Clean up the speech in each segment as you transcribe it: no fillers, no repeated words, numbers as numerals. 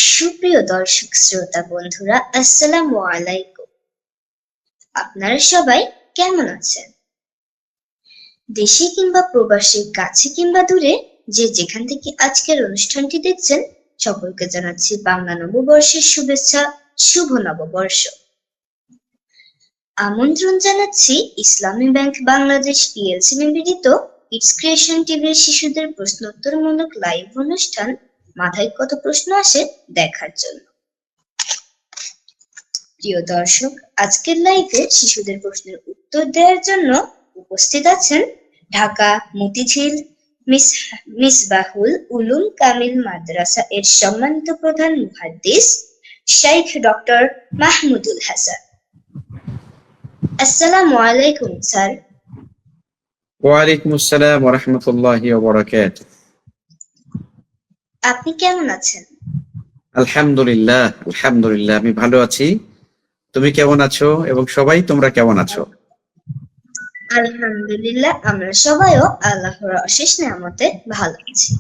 সুপ্রিয় দর্শক শ্রোতা বন্ধুরা, আসসালামু আলাইকুম। আপনারা সবাই কেমন আছেন? দেশে কিংবা প্রবাসে, কাছে কিংবা দূরে, যে যেখান থেকে আজকের অনুষ্ঠানটি দেখছেন, সকলকে জানাচ্ছি বাংলা নববর্ষের শুভেচ্ছা। শুভ নববর্ষ। আমন্ত্রণ জানাচ্ছি ইসলামী ব্যাংক বাংলাদেশ পিএলসি নিবেদিত কিডস ক্রিয়েশন টিভির শিশুদের প্রশ্নোত্তরমূলক লাইভ অনুষ্ঠান মাথায় কত প্রশ্ন আসে দেখার জন্য। প্রিয় দর্শক, আজকের লাইভে শিশুদের প্রশ্নের উত্তর দেওয়ার জন্য উপস্থিত আছেন ঢাকা মতিঝিল মিসবাহুল উলুম কামিল মাদ্রাসা এর সম্মানিত প্রধান মুহাদ্দিস শাইখ ডক্টর মাহমুদুল হাসান। আসসালামু আলাইকুম স্যার। ওয়ালাইকুম আসসালাম ওয়া রাহমাতুল্লাহি ওয়া বারাকাতুহু। আপনি কেমন আছেন? আলহামদুলিল্লাহ, আমি ভালো আছি। তুমি কেমন আছো এবং সবাই তোমরা কেমন আছো? আলহামদুলিল্লাহ, আমরা সবাইও আল্লাহর অশেষ নিয়ামতে ভালো আছি।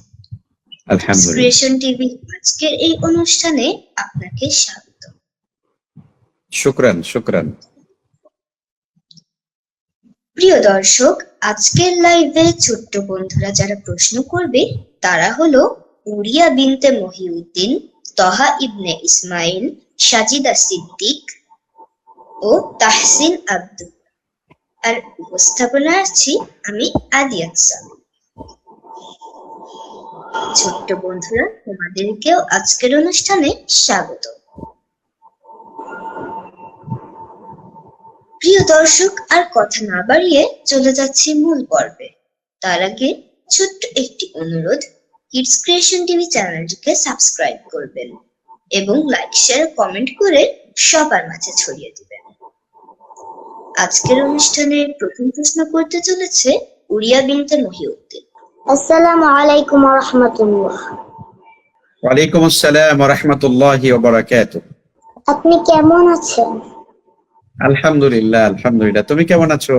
আলহামদুলিল্লাহ। ক্রিয়েশন টিভি আজকের এই অনুষ্ঠানে আপনাকে স্বাগত। শুকরান। প্রিয় দর্শক, আজকের লাইভে ছোট্ট বন্ধুরা যারা প্রশ্ন করবে তারা হলো উরিয়া বিনতে মহিউদ্দিন, তহা ইবনে ইসমাইল, সাজিদা সিদ্দিক ও তাহসিন আব্দুল। আর উপস্থাপনা আছি আমি আদিয়াত সামি। ছোট্ট বন্ধুরা, তোমাদেরকেও আজকের অনুষ্ঠানে স্বাগত। প্রিয় দর্শক, আর কথা না বাড়িয়ে চলে যাচ্ছি মূল পর্বে। তার আগে ছোট্ট একটি অনুরোধ, কিডস ক্রিয়েশন টিভি চ্যানেলটিকে সাবস্ক্রাইব করবেন এবং লাইক, শেয়ার, কমেন্ট করে সবার মাঝে ছড়িয়ে দিবেন। আজকের অনুষ্ঠানে প্রথম প্রশ্ন করতে চলেছে উরিয়া বিনতে মহিউদ্দিন। আসসালামু আলাইকুম ওয়া রাহমাতুল্লাহ। ওয়ালাইকুম আসসালাম ওয়া রাহমাতুল্লাহি ওয়া বারাকাতুহু। আপনি কেমন আছেন? আলহামদুলিল্লাহ। তুমি কেমন আছো?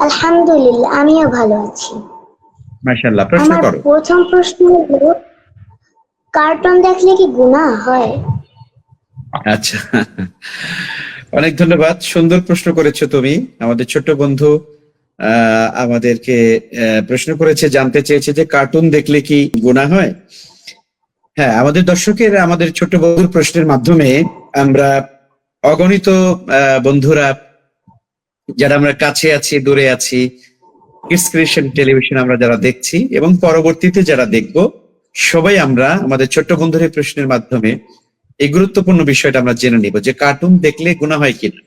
আলহামদুলিল্লাহ, আমিও ভালো আছি। মাশাআল্লাহ, প্রশ্ন আমার করো। প্রথম প্রশ্ন হলো, কার্টুন দেখলে কি গুনাহ হয়? আচ্ছা, অনেক ধন্যবাদ। সুন্দর প্রশ্ন করেছো তুমি। আমাদের ছোট্ট বন্ধু আমাদেরকে প্রশ্ন করেছে, জানতে চেয়েছে যে কার্টুন দেখলে কি গুনাহ হয়। হ্যাঁ, আমাদের দর্শকের আমাদের ছোট্ট বন্ধুর প্রশ্নের মাধ্যমে আমরা অগণিত বন্ধুরা যারা আমরা কাছে আছি, দূরে আছি, কিডস ক্রিয়েশন টেলিভিশন আমরা যারা দেখছি এবং পরবর্তীতে যারা দেখব, সবাই আমরা আমাদের ছোট্ট বন্ধুর এই প্রশ্নের মাধ্যমে এই গুরুত্বপূর্ণ বিষয়টা আমরা জেনে নিব যে কার্টুন দেখলে গুনাহ হয় কিনা।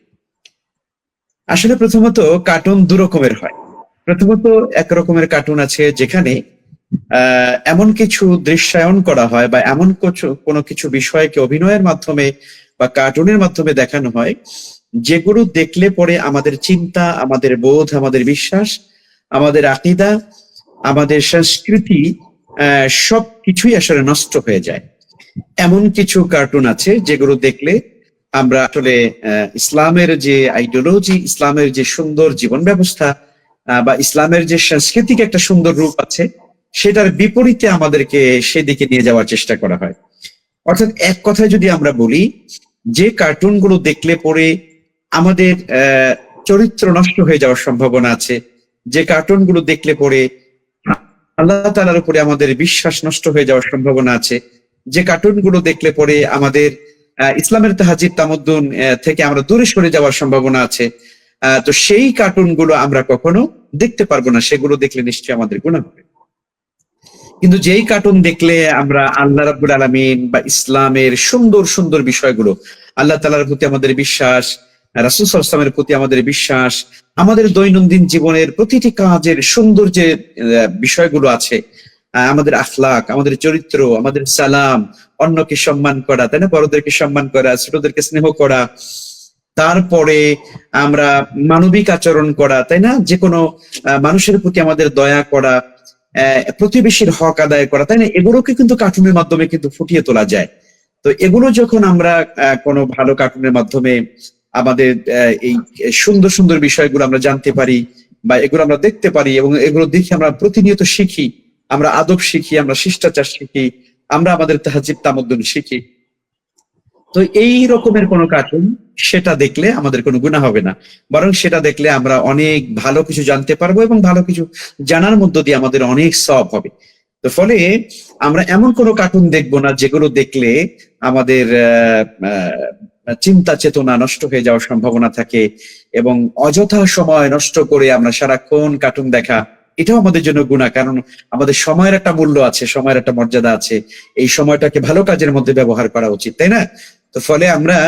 আসলে প্রথমত কার্টুন দু রকমের হয়। প্রথমত এক রকমের কার্টুন আছে যেখানে এমন কিছু দৃশ্যায়ন করা হয় বা এমন কোনো কিছু বিষয়কে অভিনয়ের মাধ্যমে বা কার্টুনের মাধ্যমে দেখানো হয় যেগুলো দেখলে পরে আমাদের চিন্তা, আমাদের বোধ, আমাদের বিশ্বাস, আমাদের আকীদা, আমাদের সংস্কৃতি সব কিছুই আসলে নষ্ট হয়ে যায়। এমন কিছু কার্টুন আছে যেগুলো দেখলে আমরা আসলে ইসলামের যে আইডিওলজি, ইসলামের যে সুন্দর জীবন ব্যবস্থা বা ইসলামের যে সাংস্কৃতিক একটা সুন্দর রূপ আছে, সেটার বিপরীতে আমাদেরকে সেদিকে নিয়ে যাওয়ার চেষ্টা করা হয়। অর্থাৎ এক কথায় যদি আমরা বলি যে কার্টুনগুলো দেখলে পরে আমাদের চরিত্র নষ্ট হয়ে যাওয়ার সম্ভাবনা আছে, যে কার্টুনগুলো দেখলে পরে আল্লাহ তাআলার উপরে আমাদের বিশ্বাস নষ্ট হয়ে যাওয়ার সম্ভাবনা আছে, যে কার্টুনগুলো দেখলে পরে আমাদের ইসলামের তাহাজিব তামাদ্দুন থেকে আমরা দূরে সরে যাওয়ার সম্ভাবনা আছে, তো সেই কার্টুনগুলো আমরা কখনো দেখতে পারবো না। সেগুলো দেখলে নিশ্চয়ই আমাদের গুনাহ হবে। কিন্তু যেই কার্টুন দেখলে আমরা আল্লাহ রাব্বুল আলামিন বা ইসলামের সুন্দর সুন্দর বিষয়গুলো, আল্লাহ তাআলার প্রতি আমাদের বিশ্বাস, রাসূল সাল্লাল্লাহু আলাইহি ওয়াসাল্লামের প্রতি আমাদের বিশ্বাস, আমাদের দৈনন্দিন জীবনের প্রতিটি কাজের সুন্দর যে বিষয়গুলো আছে, আমাদের আখলাক, আমাদের চরিত্র, আমাদের সালাম, অন্যকে সম্মান করা, তাই না, বড়দেরকে সম্মান করা, ছোটদেরকে স্নেহ করা, তারপরে আমরা মানবিক আচরণ করা, তাই না, যে কোনো মানুষের প্রতি আমাদের দয়া করা, প্রতিবেশীর হক আদায় করা, তাই না, এগুলোকে কিন্তু কার্টুনের মাধ্যমে কিন্তু ফুটিয়ে তোলা যায়। তো এগুলো যখন আমরা কোনো ভালো কার্টুনের মাধ্যমে আমাদের এই সুন্দর সুন্দর বিষয়গুলো আমরা জানতে পারি বা এগুলো আমরা দেখতে পারি এবং এগুলো দেখে আমরা প্রতিনিয়ত শিখি, আমরা আদব শিখি, আমরা শিষ্টাচার শিখি, আমরা আমাদের তাহাজ্জুদ তামাদ্দুন শিখি। তো এই রকমের কোনো কার্টুন, সেটা দেখলে আমাদের কোনো গুনাহ হবে না, বরং সেটা দেখলে আমরা অনেক ভালো কিছু জানতে পারবো এবং ভালো কিছু জানার মধ্য দিয়ে আমাদের অনেক সওয়াব হবে। তো ফলে আমরা এমন কোনো কার্টুন দেখবো না যেগুলো দেখলে আমাদের চিন্তা চেতনা নষ্ট হয়ে যাওয়ার সম্ভাবনা থাকে, এবং অযথা সময় নষ্ট করে আমরা সারাক্ষণ কার্টুন দেখা, এটাও আমাদের জন্য গুনাহ। কারণ আমাদের সময়ের একটা মূল্য আছে, সময়ের একটা মর্যাদা আছে, এই সময়টাকে ভালো কাজের মধ্যে ব্যবহার করা উচিত, তাই না? তো ফলে আমরা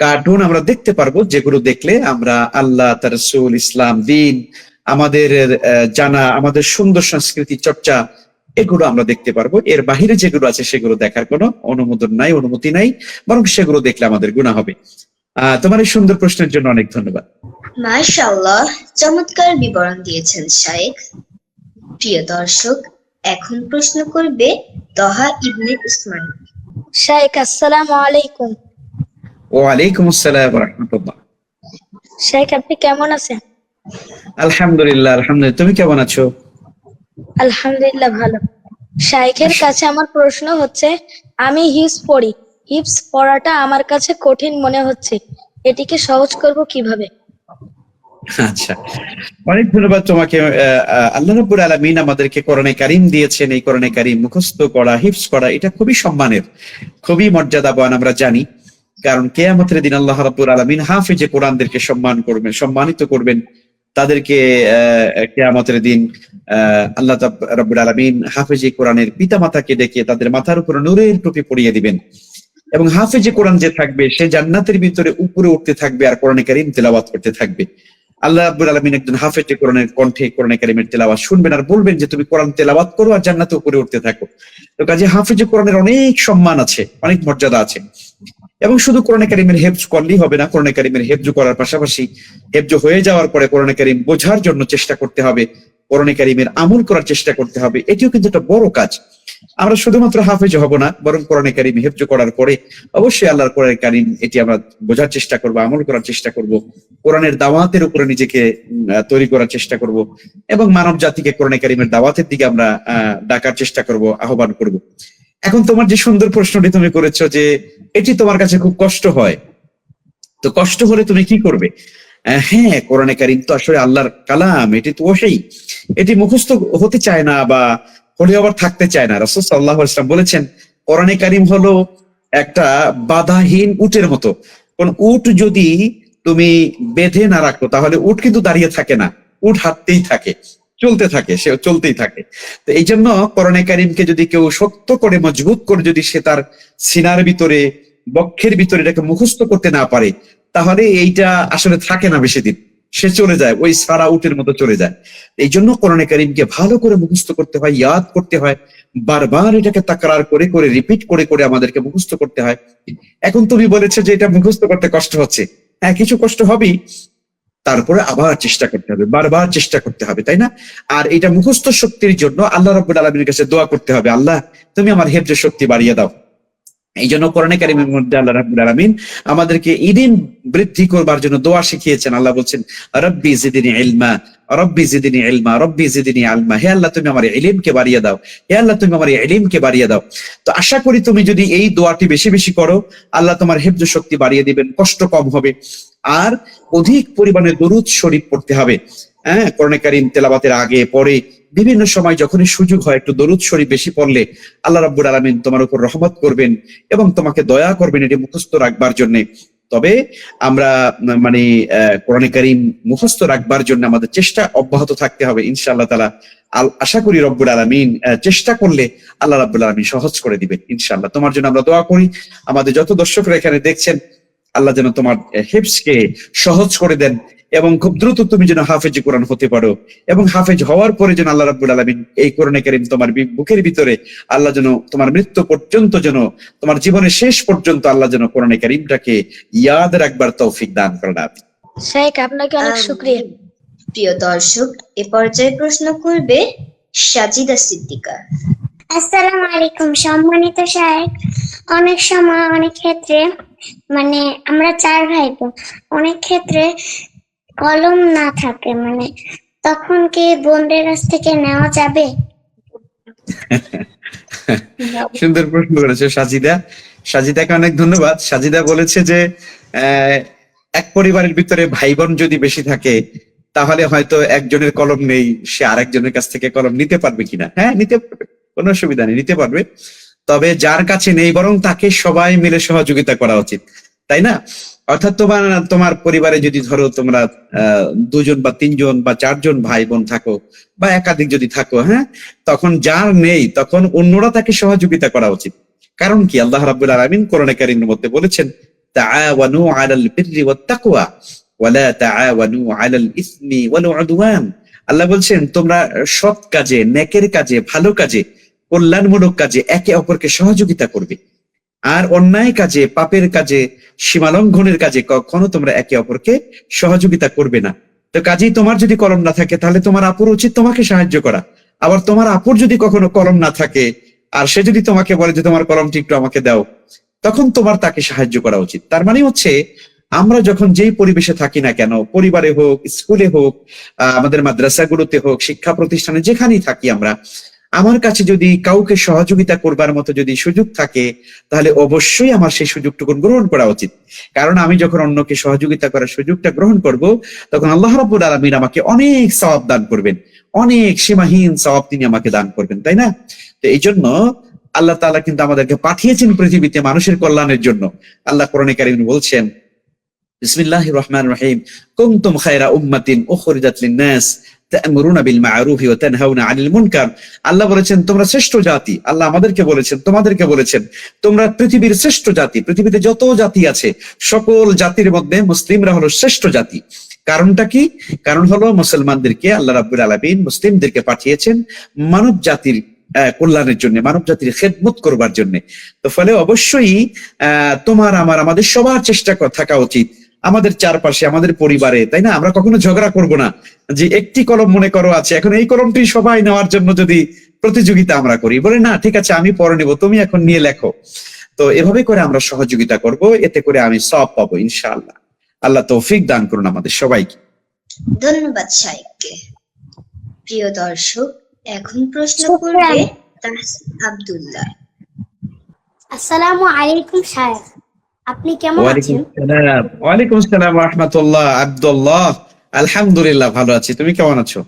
কার্টুন আমরা দেখতে পারবো যেগুলো দেখলে আমরা আল্লাহ, তার রাসূল, ইসলাম, দিন, আমাদের জানা, আমাদের সুন্দর সংস্কৃতি চর্চা, এগুলো আমরা দেখতে পারবো। এর বাহিরে যেগুলো আছে সেগুলো দেখার কোনো অনুমোদন নাই, অনুমতি নাই, বরং সেগুলো দেখলে আমাদের গুনাহ হবে। তোমার এই সুন্দর প্রশ্নের জন্য অনেক ধন্যবাদ। মাশাআল্লাহ, চমৎকার বিবরণ দিয়েছেন শাইখ। প্রিয় দর্শক, এখন প্রশ্ন করবে তহা ইবনে উসমান। শাইখ আসসালামু আলাইকুম। ওয়ালাইকুম আসসালাম ওয়া রাহমাতুল্লাহ। শাইখ আপনি কেমন আছেন? আলহামদুলিল্লাহ, আলহামদুলিল্লাহ। তুমি কেমন আছো? আলহামদুলিল্লাহ ভালো। শাইখের কাছে আমার প্রশ্ন হচ্ছে, আমি হিপস পড়ি, হিপস পড়াটা আমার কাছে কঠিন মনে হচ্ছে, এটিকে সহজ করব কিভাবে? আচ্ছা, অনেক ধন্যবাদ তোমাকে। আল্লাহ রাব্বুল আলামিন আমাদেরকে কোরআনে কারীম দিয়েছেন। এই কোরআনে কারীম মুখস্থ করা, হিফজ করা, এটা খুবই সম্মানের, খুবই মর্যাদাবান, আমরা জানি। কারণ কিয়ামতের দিন আল্লাহ রাব্বুল আলামিন হাফেজে কোরআনদেরকে সম্মানিত করবেন। তাদেরকে কিয়ামতের দিন আল্লাহ রাব্বুল আলামিন হাফেজে কোরআনের পিতামাতাকে ডেকে তাদের মাথার উপর নূরের টুপি পরিয়ে দিবেন, এবং হাফেজে কোরআন যে থাকবে সে জান্নাতের ভিতরে উপরে উঠতে থাকবে আর কোরআনে কারীম তেলাওয়াত করতে থাকবে। আল্লাহ রাব্বুল আলামিন একজন হাফেজে কোরআনের কণ্ঠে কোরআনে কারীমের তেলাওয়াত শুনবেন আর বলবেন যে তুমি কোরআন তেলাওয়াত করো আর জান্নাতে উপরে উঠতে থাকো। তো কাজে হাফেজে কোরআনের অনেক সম্মান আছে, অনেক মর্যাদা আছে। এবং শুধু কোরআনে কারীমের হেফজ করলেই হবে না, কোরআনে কারীমের হেফজ করার পাশাপাশি হেফজ হয়ে যাওয়ার পরে কোরআনে কারীম বোঝার জন্য চেষ্টা করতে হবে, কোরআনে কারীমের আমল করার চেষ্টা করতে হবে। এটিও কিন্তু একটা বড় কাজ। আমরা শুধুমাত্র হাফেজ হব না, বরং কোরআনে কারীম হেফজ করার পরে অবশ্যই আল্লাহর কোরআনে কারীম এটি আমরা বোঝার চেষ্টা করব, আমল করার চেষ্টা করব, কোরআনের দাওয়াতের উপরে নিজেকে তৈরি করার চেষ্টা করব, এবং মানব জাতিকে কোরআনে কারীমের দাওয়াতের দিকে আমরা ডাকার চেষ্টা করব, আহ্বান করব। এখন তোমার যে সুন্দর প্রশ্নটি তুমি করেছো যে এটি তোমার কাছে খুব কষ্ট হয়, তো কষ্ট হলে তুমি কি করবে? হ্যাঁ, কোরআনে কারীম তো আসলে আল্লাহর কালাম, এটি তো ওহী, এটি মুখস্থ হতে চায় না বা হলে আবার থাকতে চায় না। রাসূল সাল্লাল্লাহু আলাইহি ওয়াসাল্লাম বলেছেন কোরআনে কারীম হলো একটা বাধাহীন উটের মতো। কোন উট যদি তুমি বেঁধে না রাখো তাহলে উট কিন্তু দাঁড়িয়ে থাকে না, উট হাঁটতেই থাকে, চলতে থাকে, সে চলতেই থাকে। তো এই জন্য কোরআনে কারীমকে যদি কেউ শক্ত করে মজবুত করে যদি সে তার সিনার ভিতরে, বক্ষের ভিতরে এটাকে মুখস্থ করতে না পারে, তাহলে এইটা আসলে থাকে না বেশি দিন, সে চলে যায়, ওই সারা উটের মতো চলে যায়। এই জন্য কোরআনে কারীমকে ভালো করে মুখস্থ করতে হয়, ইয়াদ করতে হয়, বারবার এটাকে তাকরার করে করে রিপিট করে করে আমাদেরকে মুখস্থ করতে হয়। এখন তুমি বলেছো যে এটা মুখস্থ করতে কষ্ট হচ্ছে, হ্যাঁ কিছু কষ্ট হবেই, তারপরে আবার চেষ্টা করতে হবে, বারবার চেষ্টা করতে হবে, তাই না? আর এটা মুখস্থ শক্তির জন্য আল্লাহ রাব্বুল আলামিনের কাছে দোয়া করতে হবে, আল্লাহ তুমি আমার হেফজের শক্তি বাড়িয়ে দাও। এই জন্য কোরআনে কারীমের মধ্যে আল্লাহ রাব্বুল আলামিন আমাদেরকে ইলম বৃদ্ধি করবার জন্য দোয়া শিখিয়েছেন। আল্লাহ বলছেন রব্বি জিদনি ইলমা, রব্বি জিদনি ইলমা, রব্বি জিদনি ইলমা, হে আল্লাহ তুমি আমার ইলমকে বাড়িয়ে দাও, হে আল্লাহ তুমি আমার ইলমকে বাড়িয়ে দাও। তো আশা করি তুমি যদি এই দোয়াটি বেশি বেশি করো, আল্লাহ তোমার হেফজ শক্তি বাড়িয়ে দিবেন, কষ্ট কম হবে। আর অধিক পরিমাণে দরুদ শরীফ পড়তে হবে। হ্যাঁ, কোরআনে কারীম তেলাওয়াতের আগে পরে বিভিন্ন সময় যখনই সুযোগ হয় একটু দরুদ শরীফ বেশি পড়লে আল্লাহ রাব্বুল আলামিন তোমার উপর রহমত করবেন এবং তোমাকে দয়া করবেন এটি মুখস্থ রাখবার জন্য। তবে আমরা কোরআনে কারীম মুখস্থ রাখবার জন্য আমাদের চেষ্টা অব্যাহত থাকতে হবে ইনশাআল্লাহ তাআলা। আশা করি রব্বুল আলামিন চেষ্টা করলে আল্লাহ রাব্বুল আলামিন সহজ করে দিবেন ইনশাআল্লাহ। তোমার জন্য আমরা দোয়া করি, আমাদের যত দর্শকরা এখানে দেখছেন আল্লাহ যেন তোমার হিফজকে সহজ করে দেন এবং খুব দ্রুত তুমি যেন হাফেজে কোরআন হতে পারো, এবং হাফেজ হওয়ার পরে যেন আল্লাহ রাব্বুল আলামিন এই কোরআনে কারীম তোমার বুকের ভিতরে আল্লাহ যেন তোমার মৃত্যু পর্যন্ত, যেন তোমার জীবনের শেষ পর্যন্ত আল্লাহ যেন কোরআনে কারীমটাকে ইয়াদ রাখবার তৌফিক দান করেন। শাইখ আপনাকে অনেক শুকরিয়া। প্রিয় দর্শক, এ পর্যায়ে প্রশ্ন করবে সাজিদা সিদ্দিকা। আসসালামু আলাইকুম সম্মানিত শাইখ। অনেক সময় অনেক ক্ষেত্রে আমরা 4 ভাই বোন, অনেক ক্ষেত্রে কলম না থাকে, তখন কি বোনদের কাছ থেকে নেওয়া যাবে? সুন্দর প্রশ্ন করেছে সাজিদা। সাজিদাকে অনেক ধন্যবাদ। সাজিদা বলেছে যে এক পরিবারের ভিতরে ভাই বোন যদি বেশি থাকে তাহলে হয়তো একজনের কলম নেই, সে আরেকজনের কাছ থেকে কলম নিতে পারবে কিনা। হ্যাঁ, নিতে পারবে, কোনো অসুবিধা নেই, নিতে পারবে। তবে যার কাছে নেই বরং তাকে সবাই মিলে সহযোগিতা করা উচিত, তাই না? অর্থাৎ তোমার পরিবারে যদি ধরো তোমরা 2জন বা 3জন বা 4জন ভাই বোন থাকো বা একাধিক যদি থাকো, হ্যাঁ, তখন যার নেই তখন অন্যরা তাকে সহযোগিতা করা উচিত। কারণ কি, আল্লাহ রাব্বুল আলামিন কোরআনে কারীমের মধ্যে বলেছেন, তাআওয়ানু আলাল বিররি ওয়াত তাকওয়া ওয়ালা তাআওয়ানু আলাল ইসমি ওয়াল উদওয়ান। আল্লাহ বলছেন তোমরা সৎ কাজে, নেকের কাজে, ভালো কাজে, কল্যাণমূলক কাজে একে অপরকে সহযোগিতা করবে, আর অন্যায় কাজে, পাপের কাজে, সীমালঙ্ঘনের কাজে কখনো তোমরা একে অপরকে সহযোগিতা করবে না। তো কাজেই তোমার যদি কলম না থাকে তাহলে তোমার আপুর উচিত তোমাকে সাহায্য করা। আবার তোমার আপুর যদি কখনো কলম না থাকে আর সে যদি তোমাকে বলে যে তোমার কলমটি একটু আমাকে দাও, তখন তোমার তাকে সাহায্য করা উচিত। তার মানে হচ্ছে আমরা যখন যেই পরিবেশে থাকি না কেন, পরিবারে হোক, স্কুলে হোক, আমাদের মাদ্রাসাগুলোতে হোক, শিক্ষা প্রতিষ্ঠানে যেখানেই থাকি আমরা, আমার কাছে যদি কাউকে সহযোগিতা করবার মতো যদি সুযোগ থাকে তাহলে অবশ্যই আমার সেই সুযোগটুকু গ্রহণ করা উচিত। কারণ আমি যখন অন্যকে সহযোগিতা করার সুযোগটা গ্রহণ করব তখন আল্লাহ রাব্বুল আলামিন আমাকে অনেক সওয়াব দান করবেন, অনেক সীমাহীন সওয়াব তিনি আমাকে দান করবেন, তাই না? তো এই জন্য আল্লাহ তাআলা কিন্তু আমাদেরকে পাঠিয়েছেন পৃথিবীতে মানুষের কল্যাণের জন্য। আল্লাহ কোরআনে কারীমে বলছেন, বিসমিল্লাহির রহমানির রহিম, কুনতুম খায়রা উম্মাতিন উখরিজাত লিন-নাস তা'মুরুনা বিল মা'রুফি ওয়া তানহাউনা আনিল মুনকার। আল্লাহ বলেছেন তোমরা শ্রেষ্ঠ জাতি। আল্লাহ আমাদেরকে বলেছেন, তোমাদেরকে বলেছেন তোমরা পৃথিবীর শ্রেষ্ঠ জাতি। পৃথিবীতে যত জাতি আছে সকল জাতির মধ্যে মুসলিমরা হলো শ্রেষ্ঠ জাতি। কারণটা কি? কারণ হলো মুসলমানদেরকে আল্লাহ রাব্বুল আলামিন, মুসলিমদেরকে পাঠিয়েছেন মানব জাতির কল্যাণের জন্য, মানব জাতির খেদমত করবার জন্য। তো ফলে অবশ্যই তোমার আমার, আমাদের সবার চেষ্টা থাকা উচিত আমাদের চারপাশে, আমাদের পরিবারে, তাই না? আমরা কখনো ঝগড়া করব না যে একটি কলম মনে করো আছে, এখন এই কলমটি সবাই নেওয়ার জন্য যদি প্রতিযোগিতা আমরা করি, বলে না ঠিক আছে আমি পরে নেবো, তুমি এখন নিয়ে লেখো। তো এভাবে করে আমরা সহযোগিতা করব, এতে করে আমি সওয়াব পাবো ইনশাআল্লাহ। আল্লাহ তৌফিক দান করুন আমাদের সবাইকে। ধন্যবাদ শাইখকে। প্রিয় দর্শক, এখন প্রশ্ন শুকরান। করবে তাহসিন আব্দুল্লাহ। আসসালামু আলাইকুম শায়েখ, আপনি কেমন ওয়ালাইকুম আছেন? আসসালাম। ওয়ালাইকুম আসসালাম ওয়া রাহমাতুল্লাহ। আব্দুল্লাহ, আলহামদুলিল্লাহ ভালো আছি, তুমি কেমন আছো?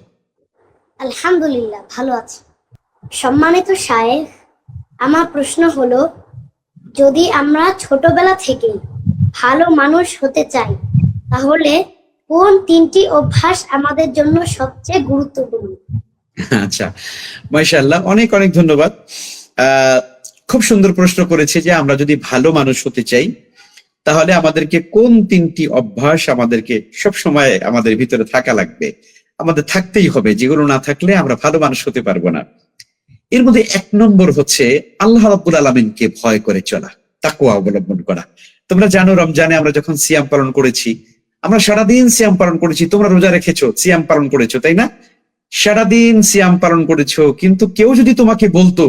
আলহামদুলিল্লাহ ভালো আছি। সম্মানিত শায়েখ, আমার প্রশ্ন হলো, যদি আমরা ছোটবেলা থেকেই ভালো মানুষ হতে চাই তাহলে কোন 3টি অভ্যাস আমাদের জন্য সবচেয়ে গুরুত্বপূর্ণ? আচ্ছা, মাশাআল্লাহ, অনেক অনেক ধন্যবাদ। খুব সুন্দর প্রশ্ন করেছে যে আমরা যদি ভালো মানুষ হতে চাই তাহলে আমাদেরকে কোন 3টি অভ্যাস আমাদেরকে সব সময় আমাদের ভিতরে থাকা লাগবে, আমাদের থাকতেই হবে, যেগুলো না থাকলে আমরা ভালো মানুষ হতে পারবো না। এর মধ্যে 1 নম্বর হচ্ছে আল্লাহ রাব্বুল আলামিনকে ভয় করে চলা, তাকওয়া অবলম্বন করা। তোমরা জানো রমজানে আমরা যখন সিয়াম পালন করেছি, আমরা সারাদিন সিয়াম পালন করেছি, তোমরা রোজা রেখেছো, সিয়াম পালন করেছো, তাই না? সারাদিন সিয়াম পালন করেছো, কিন্তু কেউ যদি তোমাকে বলতো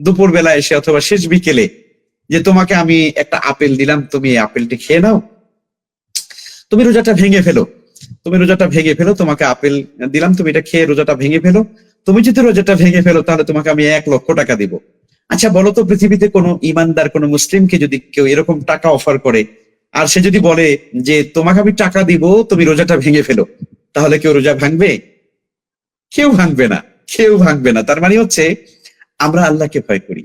দুপুর বেলা এসে অথবা শেষ বিকেলে যে তোমাকে আমি একটা আপেল দিলাম, তুমি এই আপেলটি খেয়ে নাও, তুমি রোজাটা ভেঙে ফেলো, তুমি রোজাটা ভেঙে ফেলো, তোমাকে আপেল দিলাম, তুমি এটা খেয়ে রোজাটা ভেঙে ফেলো, তুমি যদি রোজাটা ভেঙে ফেলো তাহলে তোমাকে আমি 1 লক্ষ টাকা দিব। আচ্ছা বলো তো, পৃথিবীতে কোনো ইমানদার কোনো মুসলিমকে যদি কেউ এরকম টাকা অফার করে আর সে যদি বলে যে তোমাকে আমি টাকা দিব, তুমি রোজাটা ভেঙে ফেলো, তাহলে কেউ রোজা ভাঙবে? কেউ ভাঙবে না, কেউ ভাঙবে না। তার মানে হচ্ছে আমরা আল্লাহকে ভয় করি।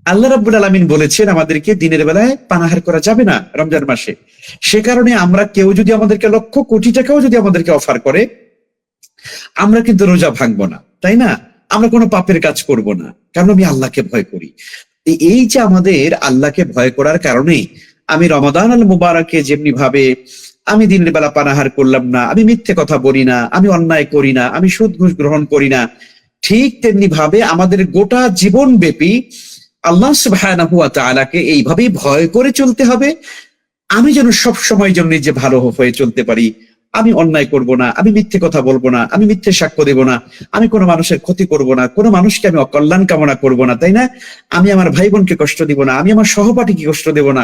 আল্লাহ রাব্বুল আলামিন বলেছেন আমাদেরকে দিনের বেলায় পানাহার করা যাবে না রমজান মাসে। সে কারণে আমরা কেউ যদি আমাদেরকে লক্ষ কোটি টাকাও যদি আমাদেরকে অফার করে, আমরা কিন্তু রোজা ভাঙবো না, তাই না? আমরা কোনো পাপের কাজ করব না, কারণ আমি আল্লাহকে ভয় করি। এই যে আমাদের আল্লাহকে ভয় করার কারণে আমি রমাদান আল মুবারকে যেমনি ভাবে আমি দিনের বেলা পানাহার করলাম না, আমি মিথ্যে কথা বলি না, আমি অন্যায় করি না, আমি সুদ ঘুষ গ্রহণ করি না, ঠিক তেমনি ভাবে আমাদের গোটা জীবন ব্যাপী আল্লাহ সুবহানাহু ওয়া তাআলাকে এইভাবেই ভয় করে চলতে হবে। আমি যেন সব সময় জন্য যে ভালো হয়ে চলতে পারি, আমি অন্যায় করব না, আমি মিথ্যে কথা বলবো না, আমি মিথ্যে সাক্ষ্য দেব না, আমি কোনো মানুষের ক্ষতি করব না, কোনো মানুষকে আমি অকল্যাণ কামনা করব না, তাই না? আমি আমার ভাই বোনকে কষ্ট দিব না, আমি আমার সহপাঠীকে কষ্ট দেব না,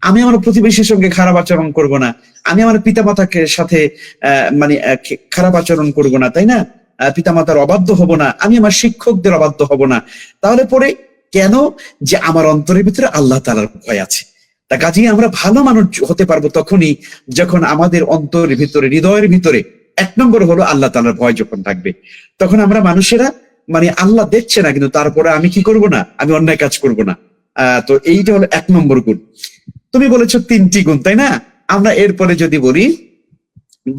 আমি আমার প্রতিবেশীর সঙ্গে খারাপ আচরণ করব না, আমি আমার পিতামাতাকে সাথে খারাপ আচরণ করব না, তাই না? পিতামাতার অবাধ্য হব না, আমি আমার শিক্ষকদের অবাধ্য হব না। তাহলে পরে কেন? যে আমার অন্তরের ভিতরে আল্লাহ তাআলার ভয় আছে। তা কাজেই আমরা ভালো মানুষ হতে পারবো তখনই যখন আমাদের অন্তরের ভিতরে, হৃদয়ের ভিতরে এক নম্বর হলো আল্লাহ তাআলার ভয় যখন থাকবে। তখন আমরা মানুষেরা মানে আল্লাহ দেখছে না, কিন্তু তারপরে আমি কি করব না, আমি অন্যায় কাজ করব না। তো এইটা হলো এক নম্বর গুণ। তুমি বলেছো 3টি গুণ, তাই না? আমরা এরপরে যদি বলি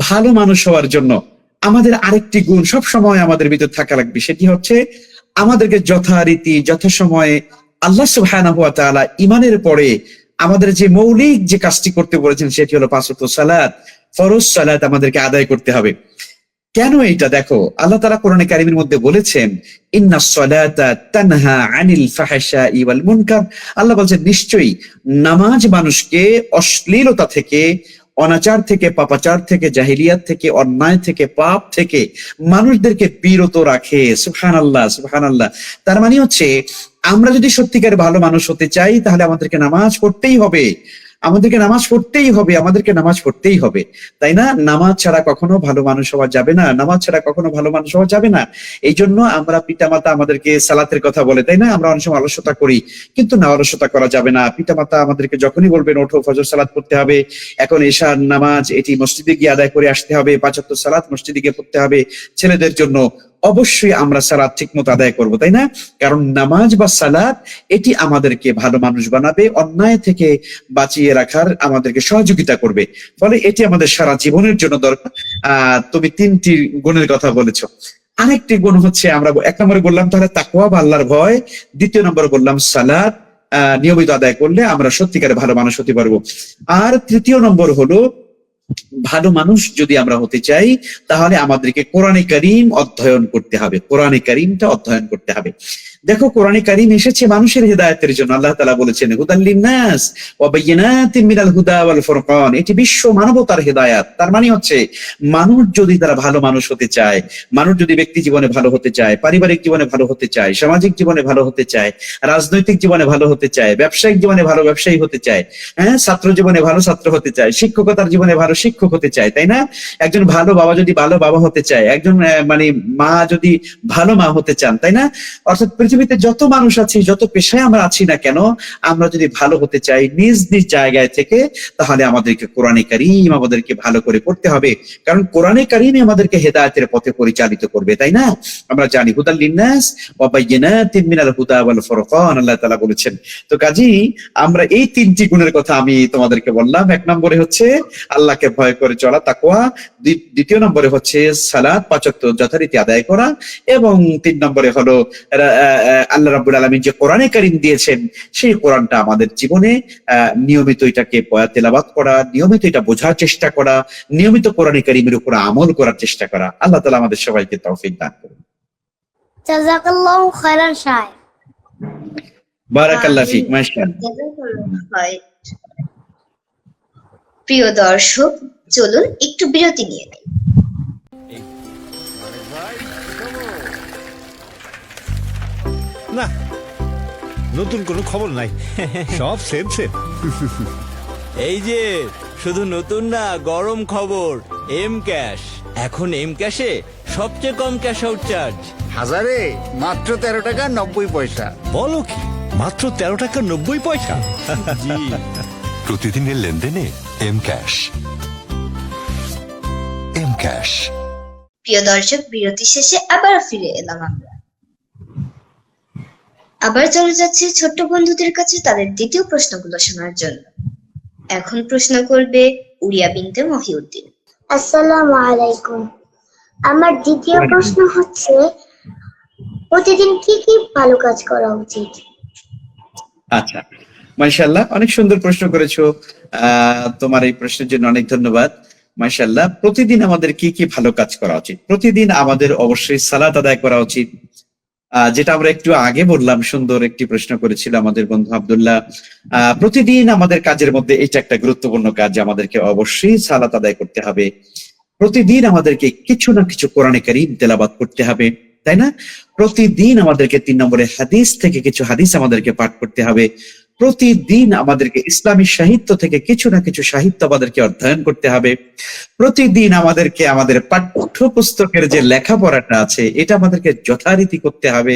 ভালো মানুষ হওয়ার জন্য আমাদের আরেকটি গুণ সব সময় আমাদের ভিতর থাকা লাগবে, সেটি হচ্ছে আমাদেরকে যথারীতি যথাসময়ে আল্লাহ সুবহানাহু ওয়া তাআলা ঈমানের পরে আমাদের যে মৌলিক যে কাজটি করতে বলেছেন সেটি হলো 5 ওয়াক্ত সালাত, ফরজ সালাত আমাদেরকে আদায় করতে হবে। কেন এটা দেখো, আল্লাহ তাআলা কোরআনে কারীমের মধ্যে বলেছেন ইন্নাস সালাতা তানহা আনিল ফাহশাই ওয়াল মুনকার। আল্লাহ বলছেন নিশ্চয়ই নামাজ মানুষকে অশ্লীলতা থেকে, অনাচার থেকে, পাপাচার থেকে, জাহিলিয়াত থেকে, অন্যায় থেকে, পাপ থেকে মানুষদেরকে বিরত রাখে। সুবহানাল্লাহ, সুবহানাল্লাহ। তার মানে হচ্ছে আমরা যদি সত্যিকার ভালো মানুষ হতে চাই তাহলে আমাদেরকে নামাজ পড়তেই হবে, আমাদেরকে নামাজ পড়তেই হবে, আমাদেরকে নামাজ পড়তেই হবে, তাই না? নামাজ ছাড়া কখনো ভালো মানুষ হওয়া যাবে না, নামাজ ছাড়া কখনো ভালো মানুষ হওয়া যাবে না। এই জন্য আমরা পিতামাতা আমাদেরকে সালাতের কথা বলে, তাই না? আমরা অনেক সময় অলসতা করি, কিন্তু না, অলসতা করা যাবে না। পিতামাতা আমাদেরকে যখনই বলবেন ওঠো ফজর সালাত পড়তে হবে, এখন এশার নামাজ এটি মসজিদে গিয়ে আদায় করে আসতে হবে, 5 ওয়াক্ত সালাত মসজিদে গিয়ে পড়তে হবে। ছেলেদের জন্য অবশ্যই আমরা সালাত ঠিকমতো আদায় করব, তাই না? কারণ নামাজ বা সালাত এটি আমাদেরকে ভালো মানুষ বানাবে, অন্যায় থেকে বাঁচিয়ে রাখার আমাদেরকে সহযোগিতা করবে। ফলে এটি আমাদের সারা জীবনের জন্য দরকার। তুমি 3টি গুণের কথা বলেছো। আরেকটি গুণ হচ্ছে, আমরা 1 নম্বরে বললাম তাহলে তাকওয়া বা আল্লাহর ভয়, 2য় নম্বরে বললাম সালাত নিয়মিত আদায় করলে আমরা সত্যিকারে ভালো মানুষ হতে পারবো। আর 3য় নম্বর হলো ভালো মানুষ যদি আমরা হতে চাই তাহলে আমাদেরকে কোরআনে কারীম অধ্যয়ন করতে হবে, কোরআনে কারীমটা অধ্যয়ন করতে হবে। দেখো কোরআনে কারীম এসেছে মানুষের হেদায়েতের জন্য। আল্লাহ তাআলা বলেছেন হুদাল লিন্নাস ওয়া বায়িনাতিন মিনাল হুদা ওয়াল ফুরকান, এটি বিশ্ব মানবতার হেদায়েত। তার মানে হচ্ছে মানুষ যদি তারা ভালো মানুষ হতে চায়, মানুষ যদি ব্যক্তি জীবনে ভালো হতে চায়, পারিবারিক জীবনে ভালো হতে চায়, সামাজিক জীবনে ভালো হতে চায়, রাজনৈতিক জীবনে ভালো হতে চায়, ব্যবসায়িক জীবনে ভালো ব্যবসায়ী হতে চায়, হ্যাঁ, ছাত্র জীবনে ভালো ছাত্র হতে চায়, শিক্ষকতার জীবনে ভালো শিক্ষক হতে চায়, তাই না? একজন ভালো বাবা যদি ভালো বাবা হতে চায়, একজন মানে মা যদি ভালো মা হতে চান, তাই না? অর্থাৎ পৃথিবীতে যত মানুষ আছি, যত পেশায় আমরা আছি না কেন, আমরা যদি ভালো হতে চাই নিজ নিজ জায়গায় থেকে, তাহলে আমাদেরকে কোরআনে কারীম আমাদেরকে ভালো করে পড়তে হবে। কারণ কোরআনে কারীমই আমাদেরকে হেদায়েতের পথে পরিচালিত করবে, তাই না? আমরা জানি হুদাল লিন্নাস ওয়া বায়িনাতিন মিনাল হুদা ওয়াল ফুরকান, আল্লাহ তাআলা বলেছেন। তো কাজেই আমরা এই 3টি গুণের কথা আমি তোমাদেরকে বললাম। 1 নম্বরে হচ্ছে আল্লাহকে ভয় করে চলা, তাকওয়া। 2য় নম্বরে হচ্ছে সালাত 5 ওয়াক্ত যথারীতি আদায় করা, এবং 3 নম্বরে হলো আল্লাহ রাব্বুল আলামিন যে কোরআনে কারীম দিয়েছেন সেই কোরআনটা আমাদের জীবনে নিয়মিত এটাকে তেলাওয়াত করা, নিয়মিত এটা বোঝার চেষ্টা করা, নিয়মিত কোরআনে কারীমের উপর আমল করার চেষ্টা করা। আল্লাহ তাআলা আমাদের সবাইকে তৌফিক দান করুন। জাযাকাল্লাহু খায়রান শাইখ। বারাকাল্লাহ ফিক, মাশাআল্লাহ। প্রিয় দর্শক, চলুন একটু বিরতি নিয়ে নিই। না, নতুন কোনো খবর নাই, সব সেম সেম। এই যে শুধু নতুন না, গরম খবর, এম ক্যাশ। এখন এম ক্যাশে সবচেয়ে কম ক্যাশ আউট চার্জ। হাজারে মাত্র 13 টাকা 90 পয়সা। বলো কি, মাত্র 13 টাকা 90 পয়সা? জি, প্রতিদিনের লেনদেনে এম ক্যাশ। M cash. প্রিয় দর্শক, বিরতি শেষে আবার ফিরে এলাম আমরা। আবার চলে যাচ্ছি ছোট্ট বন্ধুদের কাছে তাদের দ্বিতীয় প্রশ্নগুলো শোনার জন্য। এখন প্রশ্ন করবে উরিয়া বিনতে মহিউদ্দিন। আসসালামু আলাইকুম। আমার দ্বিতীয় প্রশ্ন হচ্ছে, প্রতিদিন কি কি ভালো কাজ করা উচিত? আচ্ছা, মাশাআল্লাহ, অনেক সুন্দর প্রশ্ন করেছো। তোমার এই প্রশ্নের জন্য অনেক ধন্যবাদ। মাশাআল্লাহ, প্রতিদিন আমাদের কি কি ভালো কাজ করা উচিত? প্রতিদিন আমাদের অবশ্যই সালাত আদায় করা উচিত, যেটা আমরা একটু আগে বললাম। সুন্দর একটি প্রশ্ন করেছিল আমাদের বন্ধু আব্দুল্লাহ। প্রতিদিন আমাদের কাজের মধ্যে এটা একটা গুরুত্বপূর্ণ কাজ, আমাদেরকে অবশ্যই সালাত আদায় করতে হবে। প্রতিদিন আমাদেরকে কিছু না কিছু কোরআনে কারীম তেলাওয়াত করতে হবে, তাই না? প্রতিদিন আমাদেরকে 3 নম্বরে হাদিস থেকে কিছু হাদিস আমাদেরকে পাঠ করতে হবে। প্রতিদিন আমাদেরকে ইসলামী সাহিত্য থেকে কিছু না কিছু সাহিত্য আমাদেরকে অধ্যয়ন করতে হবে। প্রতিদিন আমাদেরকে আমাদের পাঠ্যপুস্তকের যে লেখাপড়াটা আছে এটা আমাদেরকে যথারীতি করতে হবে।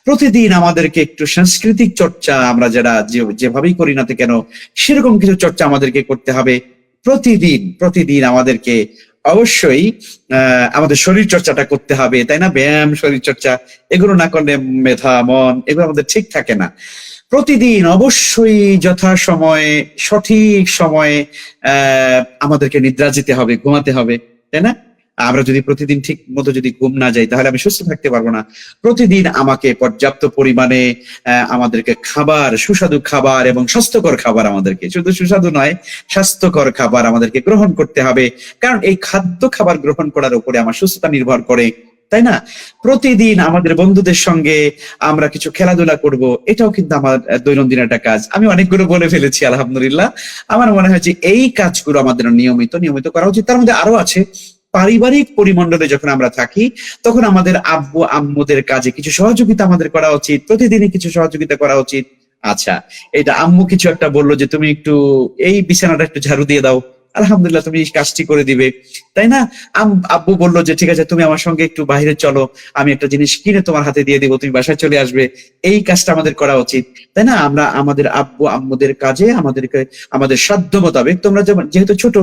প্রতিদিন আমাদেরকে একটু সাংস্কৃতিক চর্চা আমরা যারা যেভাবেই করি না কেন সেরকম কিছু চর্চা আমাদেরকে করতে হবে। প্রতিদিন আমাদেরকে অবশ্যই আমাদের শরীর চর্চাটা করতে হবে, তাই না? ব্যায়াম, শরীর চর্চা এগুলো না করলে মেধা, মন এগুলো আমাদের ঠিক থাকে না। প্রতিদিন অবশ্যই যথাসময়ে সঠিক সময়ে আমাদেরকে নিদ্রা যেতে হবে, ঘুমাতে হবে, তাই না? আমরা যদি প্রতিদিন ঠিক মতো যদি ঘুম না যাই তাহলে আমি সুস্থ থাকতে পারবো না। প্রতিদিন আমাকে পর্যাপ্ত পরিমাণে আমাদেরকে খাবার, সুস্বাদু খাবার এবং স্বাস্থ্যকর খাবার, আমাদেরকে শুধু সুস্বাদু নয় স্বাস্থ্যকর খাবার আমাদেরকে গ্রহণ করতে হবে, কারণ এই খাদ্য খাবার গ্রহণ করার উপরে আমার সুস্থতা নির্ভর করে, তাই না? প্রতিদিন আমাদের বন্ধুদের সঙ্গে আমরা কিছু খেলাধুলা করব, এটাও কিন্তু আমার দৈনন্দিন একটা কাজ। আমি অনেকগুলো বলে ফেলেছি আলহামদুলিল্লাহ। আমার মনে হয় যে এই কাজগুলো আমাদের নিয়মিত করা উচিত। তার মধ্যে আরো আছে, পারিবারিক পরিমণ্ডলে যখন আমরা থাকি তখন আমাদের আব্বু আম্মুদের কাজে কিছু সহযোগিতা আমাদের করা উচিত, প্রতিদিনই কিছু সহযোগিতা করা উচিত। আচ্ছা, এটা আম্মু কিছু একটা বললো যে তুমি একটু এই বিছানাটা একটু ঝাড়ু দিয়ে দাও, আলহামদুলিল্লাহ তুমি কাজটি করে দিবে, তাই না? আব্বু বললো যে ঠিক আছে তুমি আমার সঙ্গে একটু বাইরে চলো, আমি একটা জিনিস কিনে তোমার হাতে দিয়ে দিব, তুমি বাসায় চলে আসবে। এই কাজটা আমাদের করা উচিত, তাই না? আমরা আমাদের আব্বু আম্মুদের কাজে আমাদেরকে আমাদের সাধ্য মোতাবেক, তোমরা যেহেতু ছোট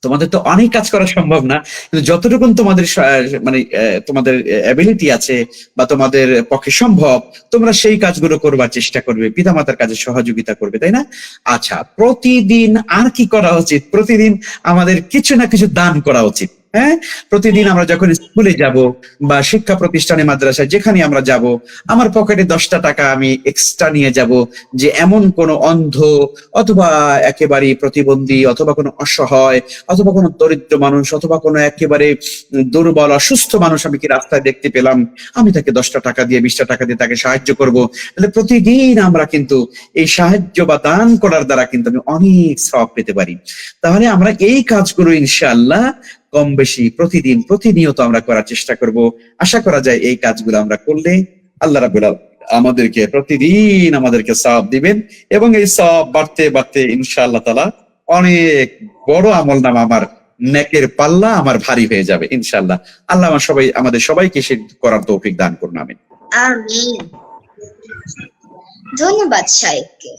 তোমাদের তো অনেক কাজ করা সম্ভব না, কিন্তু যতটুকু তোমাদের মানে তোমাদের অ্যাবিলিটি আছে বা তোমাদের পক্ষে সম্ভব তোমরা সেই কাজগুলো করবার চেষ্টা করবে, পিতামাতার কাজে সহযোগিতা করবে, তাই না? আচ্ছা, প্রতিদিন আর কি করা উচিত? প্রতিদিন আমাদের কিছু না কিছু দান করা উচিত। হ্যাঁ, প্রতিদিন আমরা যখন স্কুলে যাব বা শিক্ষা প্রতিষ্ঠানে, মাদ্রাসায় যেখানে আমরা যাব, আমার পকেটে 10টা টাকা আমি এক্সট্রা নিয়ে যাব, যে এমন কোনো অন্ধ অথবা একেবারে প্রতিবন্ধী অথবা কোনো অসহায় অথবা কোনো দরিদ্র মানুষ অথবা কোনো একেবারে দুর্বল অসুস্থ মানুষ আমি কি রাস্তায় দেখতে পেলাম, আমি তাকে 10টা টাকা দিয়ে 20টা টাকা দিয়ে তাকে সাহায্য করব। তাহলে প্রতিদিন আমরা কিন্তু এই সাহায্য বা দান করার দ্বারা কিন্তু আমি অনেক সওয়াব পেতে পারি। তাহলে আমরা এই কাজগুলো ইনশাআল্লাহ কম বেশি প্রতিনিয়ত আমরা করার চেষ্টা করব। আশা করা যায় এই কাজগুলো আমরা করলে আল্লাহ রাব্বুল আলামিন আমাদেরকে প্রতিদিন আমাদেরকে সওয়াব দিবেন, এবং এই সওয়াব বাড়তে বাড়তে ইনশাআল্লাহ তাআলা অনেক বড় আমলনামা, আমার নেকের পাল্লা আমার ভারী হয়ে যাবে ইনশাআল্লাহ। আল্লাহ আমাদের সবাইকে সে করার তৌফিক দান করুন, আমিন। আমিন। ধন্যবাদ শাইখকে।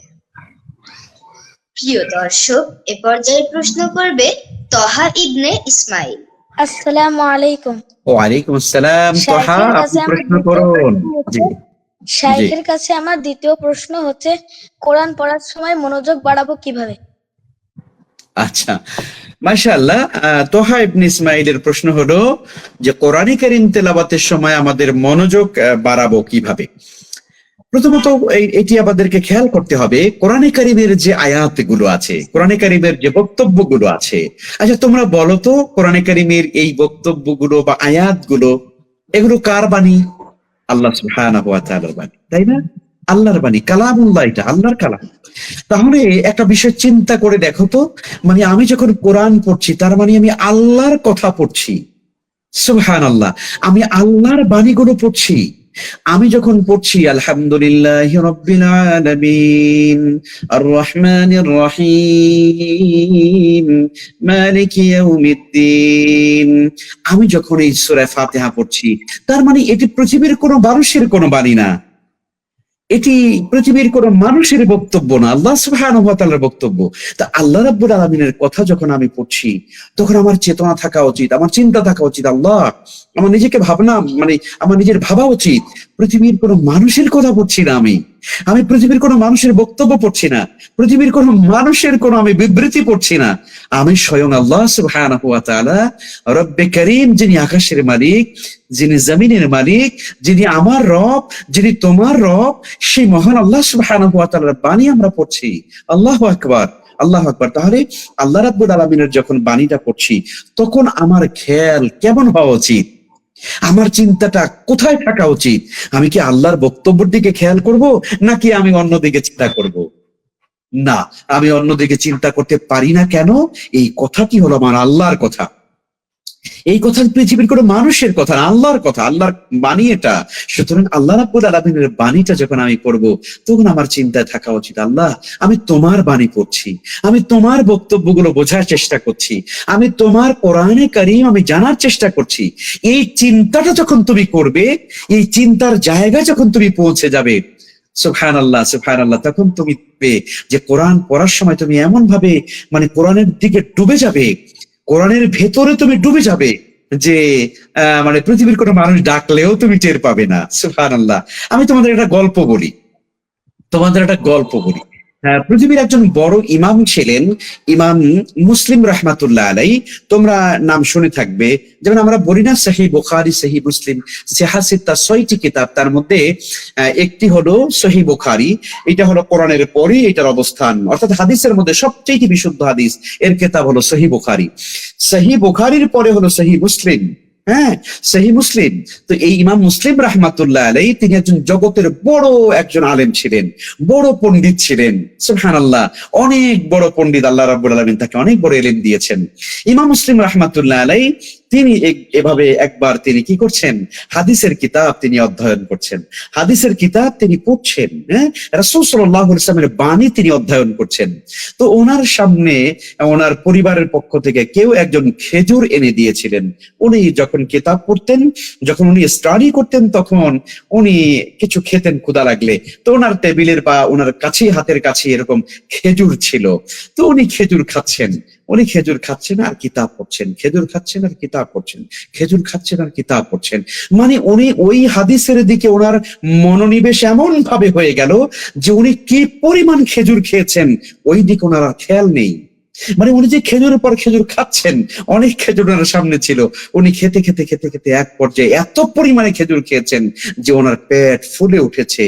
প্রিয় দর্শক, এ পর্যায়ে প্রশ্ন করবে তহা ইবনে ইসমাইল। আসসালামু আলাইকুম। ওয়ালাইকুম আসসালাম। তহা, আপনি প্রশ্ন করুন। জি, শাইখের কাছে আমার দ্বিতীয় প্রশ্ন হচ্ছে, কোরআন পড়ার সময় মনোযোগ বাড়াবো কিভাবে? আচ্ছা, মাশাআল্লাহ। তোহা ইবনে ইসমাইলের প্রশ্ন হলো যে কোরআন কারীম তেলাওয়াতের সময় আমাদের মনোযোগ বাড়াবো কিভাবে। প্রথমত এটি আমাদেরকে খেয়াল করতে হবে, কোরআনে কারীমের যে আয়াতগুলো আছে, কোরআনে কারীমের যে বক্তব্যগুলো আছে, আচ্ছা তোমরা বলো তো কোরআনে কারীমের এই বক্তব্যগুলো বা আয়াতগুলো এগুলো কার বাণী? আল্লাহ সুবহানাহু ওয়া তাআলার বাণী, তাই না? আল্লাহর বাণী, কালামুল্লাহ, এটা আল্লাহর কালাম। তাহলে একটা বিষয় চিন্তা করে দেখো তো, মানে আমি যখন কোরআন পড়ছি তার মানে আমি আল্লাহর কথা পড়ছি, সুবহানাল্লাহ, আমি আল্লাহর বাণীগুলো পড়ছি। আমি যখন পড়ছি আলহামদুলিল্লাহি রাব্বিল আলামিন আর রহমানির রহিম মালিকি ইয়াউমিদ্দিন, আমি যখন এই সূরা ফাতিহা পড়ছি তার মানে এটি পৃথিবীর কোনো মানুষের কোনো বাণী না, এটি পৃথিবীর কোন মানুষের বক্তব্য না, আল্লাহ সুবহানাহু ওয়া তাআলার বক্তব্য। তা আল্লাহ রাব্বুল আলামিনের কথা যখন আমি পড়ছি তখন আমার চেতনা থাকা উচিত, আমার চিন্তা থাকা উচিত, আল্লাহ আমার নিজেকে ভাবনা, মানে আমার নিজের ভাবা উচিত পৃথিবীর কোন মানুষের কথা পড়ছি না, আমি পৃথিবীর কোন মানুষের বক্তব্য পড়ছি না, পৃথিবীর কোন মানুষের কোন আমি বিবৃতি পড়ছি না, আমি স্বয়ং আল্লাহ সুবহানাহু ওয়া তাআলা রব্বে কারীম, যিনি আকাশের মালিক, যিনি জমিনের মালিক, যিনি আমার রব, যিনি তোমার রব, সেই মহান আল্লাহ সুবহানাহু ওয়া তাআলার বাণী আমরা পড়ছি। আল্লাহু আকবার, আল্লাহু আকবার। তাহলে আল্লাহ রাব্বুল আলামিনের যখন বাণীটা পড়ছি তখন আমার খেয়াল কেমন হওয়া উচিত, আমার চিন্তাটা কোথায় থাকা উচিত? আমি কি আল্লাহর বক্তব্যের দিকে খেয়াল করব নাকি আমি অন্যদিকে চিন্তা করব? না, আমি অন্যদিকে চিন্তা করতে পারি না। কেন? এই কথাটি হলো আমার আল্লাহর কথা। এই কথা পৃথিবীর কোনো মানুষের কথা না, আল্লাহর কথা, আল্লাহর বাণী এটা। সুতরাং আল্লাহ রাব্বুল আলামিনের বাণীটা যখন আমি পড়ব, তখন আমার চিন্তায় থাকা উচিত, আল্লাহ আমি তোমার বাণী পড়ছি, আমি তোমার বক্তব্যগুলো বোঝার চেষ্টা করছি, আমি তোমার কোরআনে কারীম আমি জানার চেষ্টা করছি। এই চিন্তাটা যখন তুমি করবে, এই চিন্তার জায়গা যখন তুমি পৌঁছে যাবে, সুবহানাল্লাহ সুবহানাল্লাহ, তখন তুমি দেখবে যে কোরআন পড়ার সময় তুমি এমন ভাবে মানে কোরআনের দিকে ডুবে যাবে, কোরআনের ভেতরে তুমি ডুবে যাবে যে মানে পৃথিবীর কোনো মানুষ ডাকলেও তুমি টের পাবে না। সুবহানাল্লাহ। আমি তোমাদের একটা গল্প বলি, পৃথিবীর একজন বড় ইমাম ছিলেন, ইমাম মুসলিম রাহমাতুল্লাহ আলাই। তোমরা নাম শুনে থাকবে, যেমন আমরা বলি না সহিহ বুখারী, সহিহ মুসলিম, সিহাহ সিত্তা, 6টি কিতাব, তার মধ্যে একটি হলো সহিহ বুখারী। এটা হলো কোরআনের পরে এটার অবস্থান, অর্থাৎ হাদিসের মধ্যে সবচেয়ে বিশুদ্ধ হাদিস এর কিতাব হলো সহিহ বুখারী। সহিহ বুখারীর পরে হলো সহিহ মুসলিম। হ্যাঁ, সহিহ মুসলিম। তো এই ইমাম মুসলিম রাহমাতুল্লাহ আলাইহি তিনি একজন জগতের বড় একজন আলেম ছিলেন, বড় পণ্ডিত ছিলেন। সুবহানাল্লাহ, অনেক বড় পণ্ডিত। আল্লাহ রাব্বুল আলামিন তাকে অনেক বড় ইলম দিয়েছেন। ইমাম মুসলিম রাহমাতুল্লাহ আলাইহি তিনি এভাবে একবার তিনি কি করছেন, হাদিসের কিতাব তিনি অধ্যয়ন করছেন, হাদিসের কিতাব তিনি পড়ছেন, রাসূল সাল্লাল্লাহু আলাইহি ওয়াসাল্লামের বাণী তিনি অধ্যয়ন করছেন। তো ওনার সামনে ওনার পরিবারের পক্ষ থেকে কেউ একজন খেজুর এনে দিয়েছিলেন। উনি যখন কিতাব পড়তেন, যখন উনি স্টাডি করতেন, তখন উনি কিছু খেতেন ক্ষুধা লাগলে, তো ওনার টেবিলের বা ওনার কাছে, হাতের কাছে এরকম খেজুর ছিল। তো উনি খেজুর খাচ্ছেন আর কিতাব পড়ছেন, খেজুর খাচ্ছেন আর কিতাব পড়ছেন, খেজুর খাচ্ছেন আর কিতাব পড়ছেন। মানে উনি ওই হাদিসের দিকে ওনার মনোনিবেশ এমন ভাবে হয়ে গেল যে উনি কি পরিমাণ খেজুর খেয়েছেন ওই দিকে ওনার খেয়াল নেই। মানে উনি যে খেজুরের পর খেজুর খাচ্ছেন, অনেক খেজুর ওনার সামনে ছিল, উনি খেতে খেতে খেতে খেতে এক পর্যায়ে এত পরিমাণে খেজুর খেয়েছেন যে ওনার পেট ফুলে উঠেছে।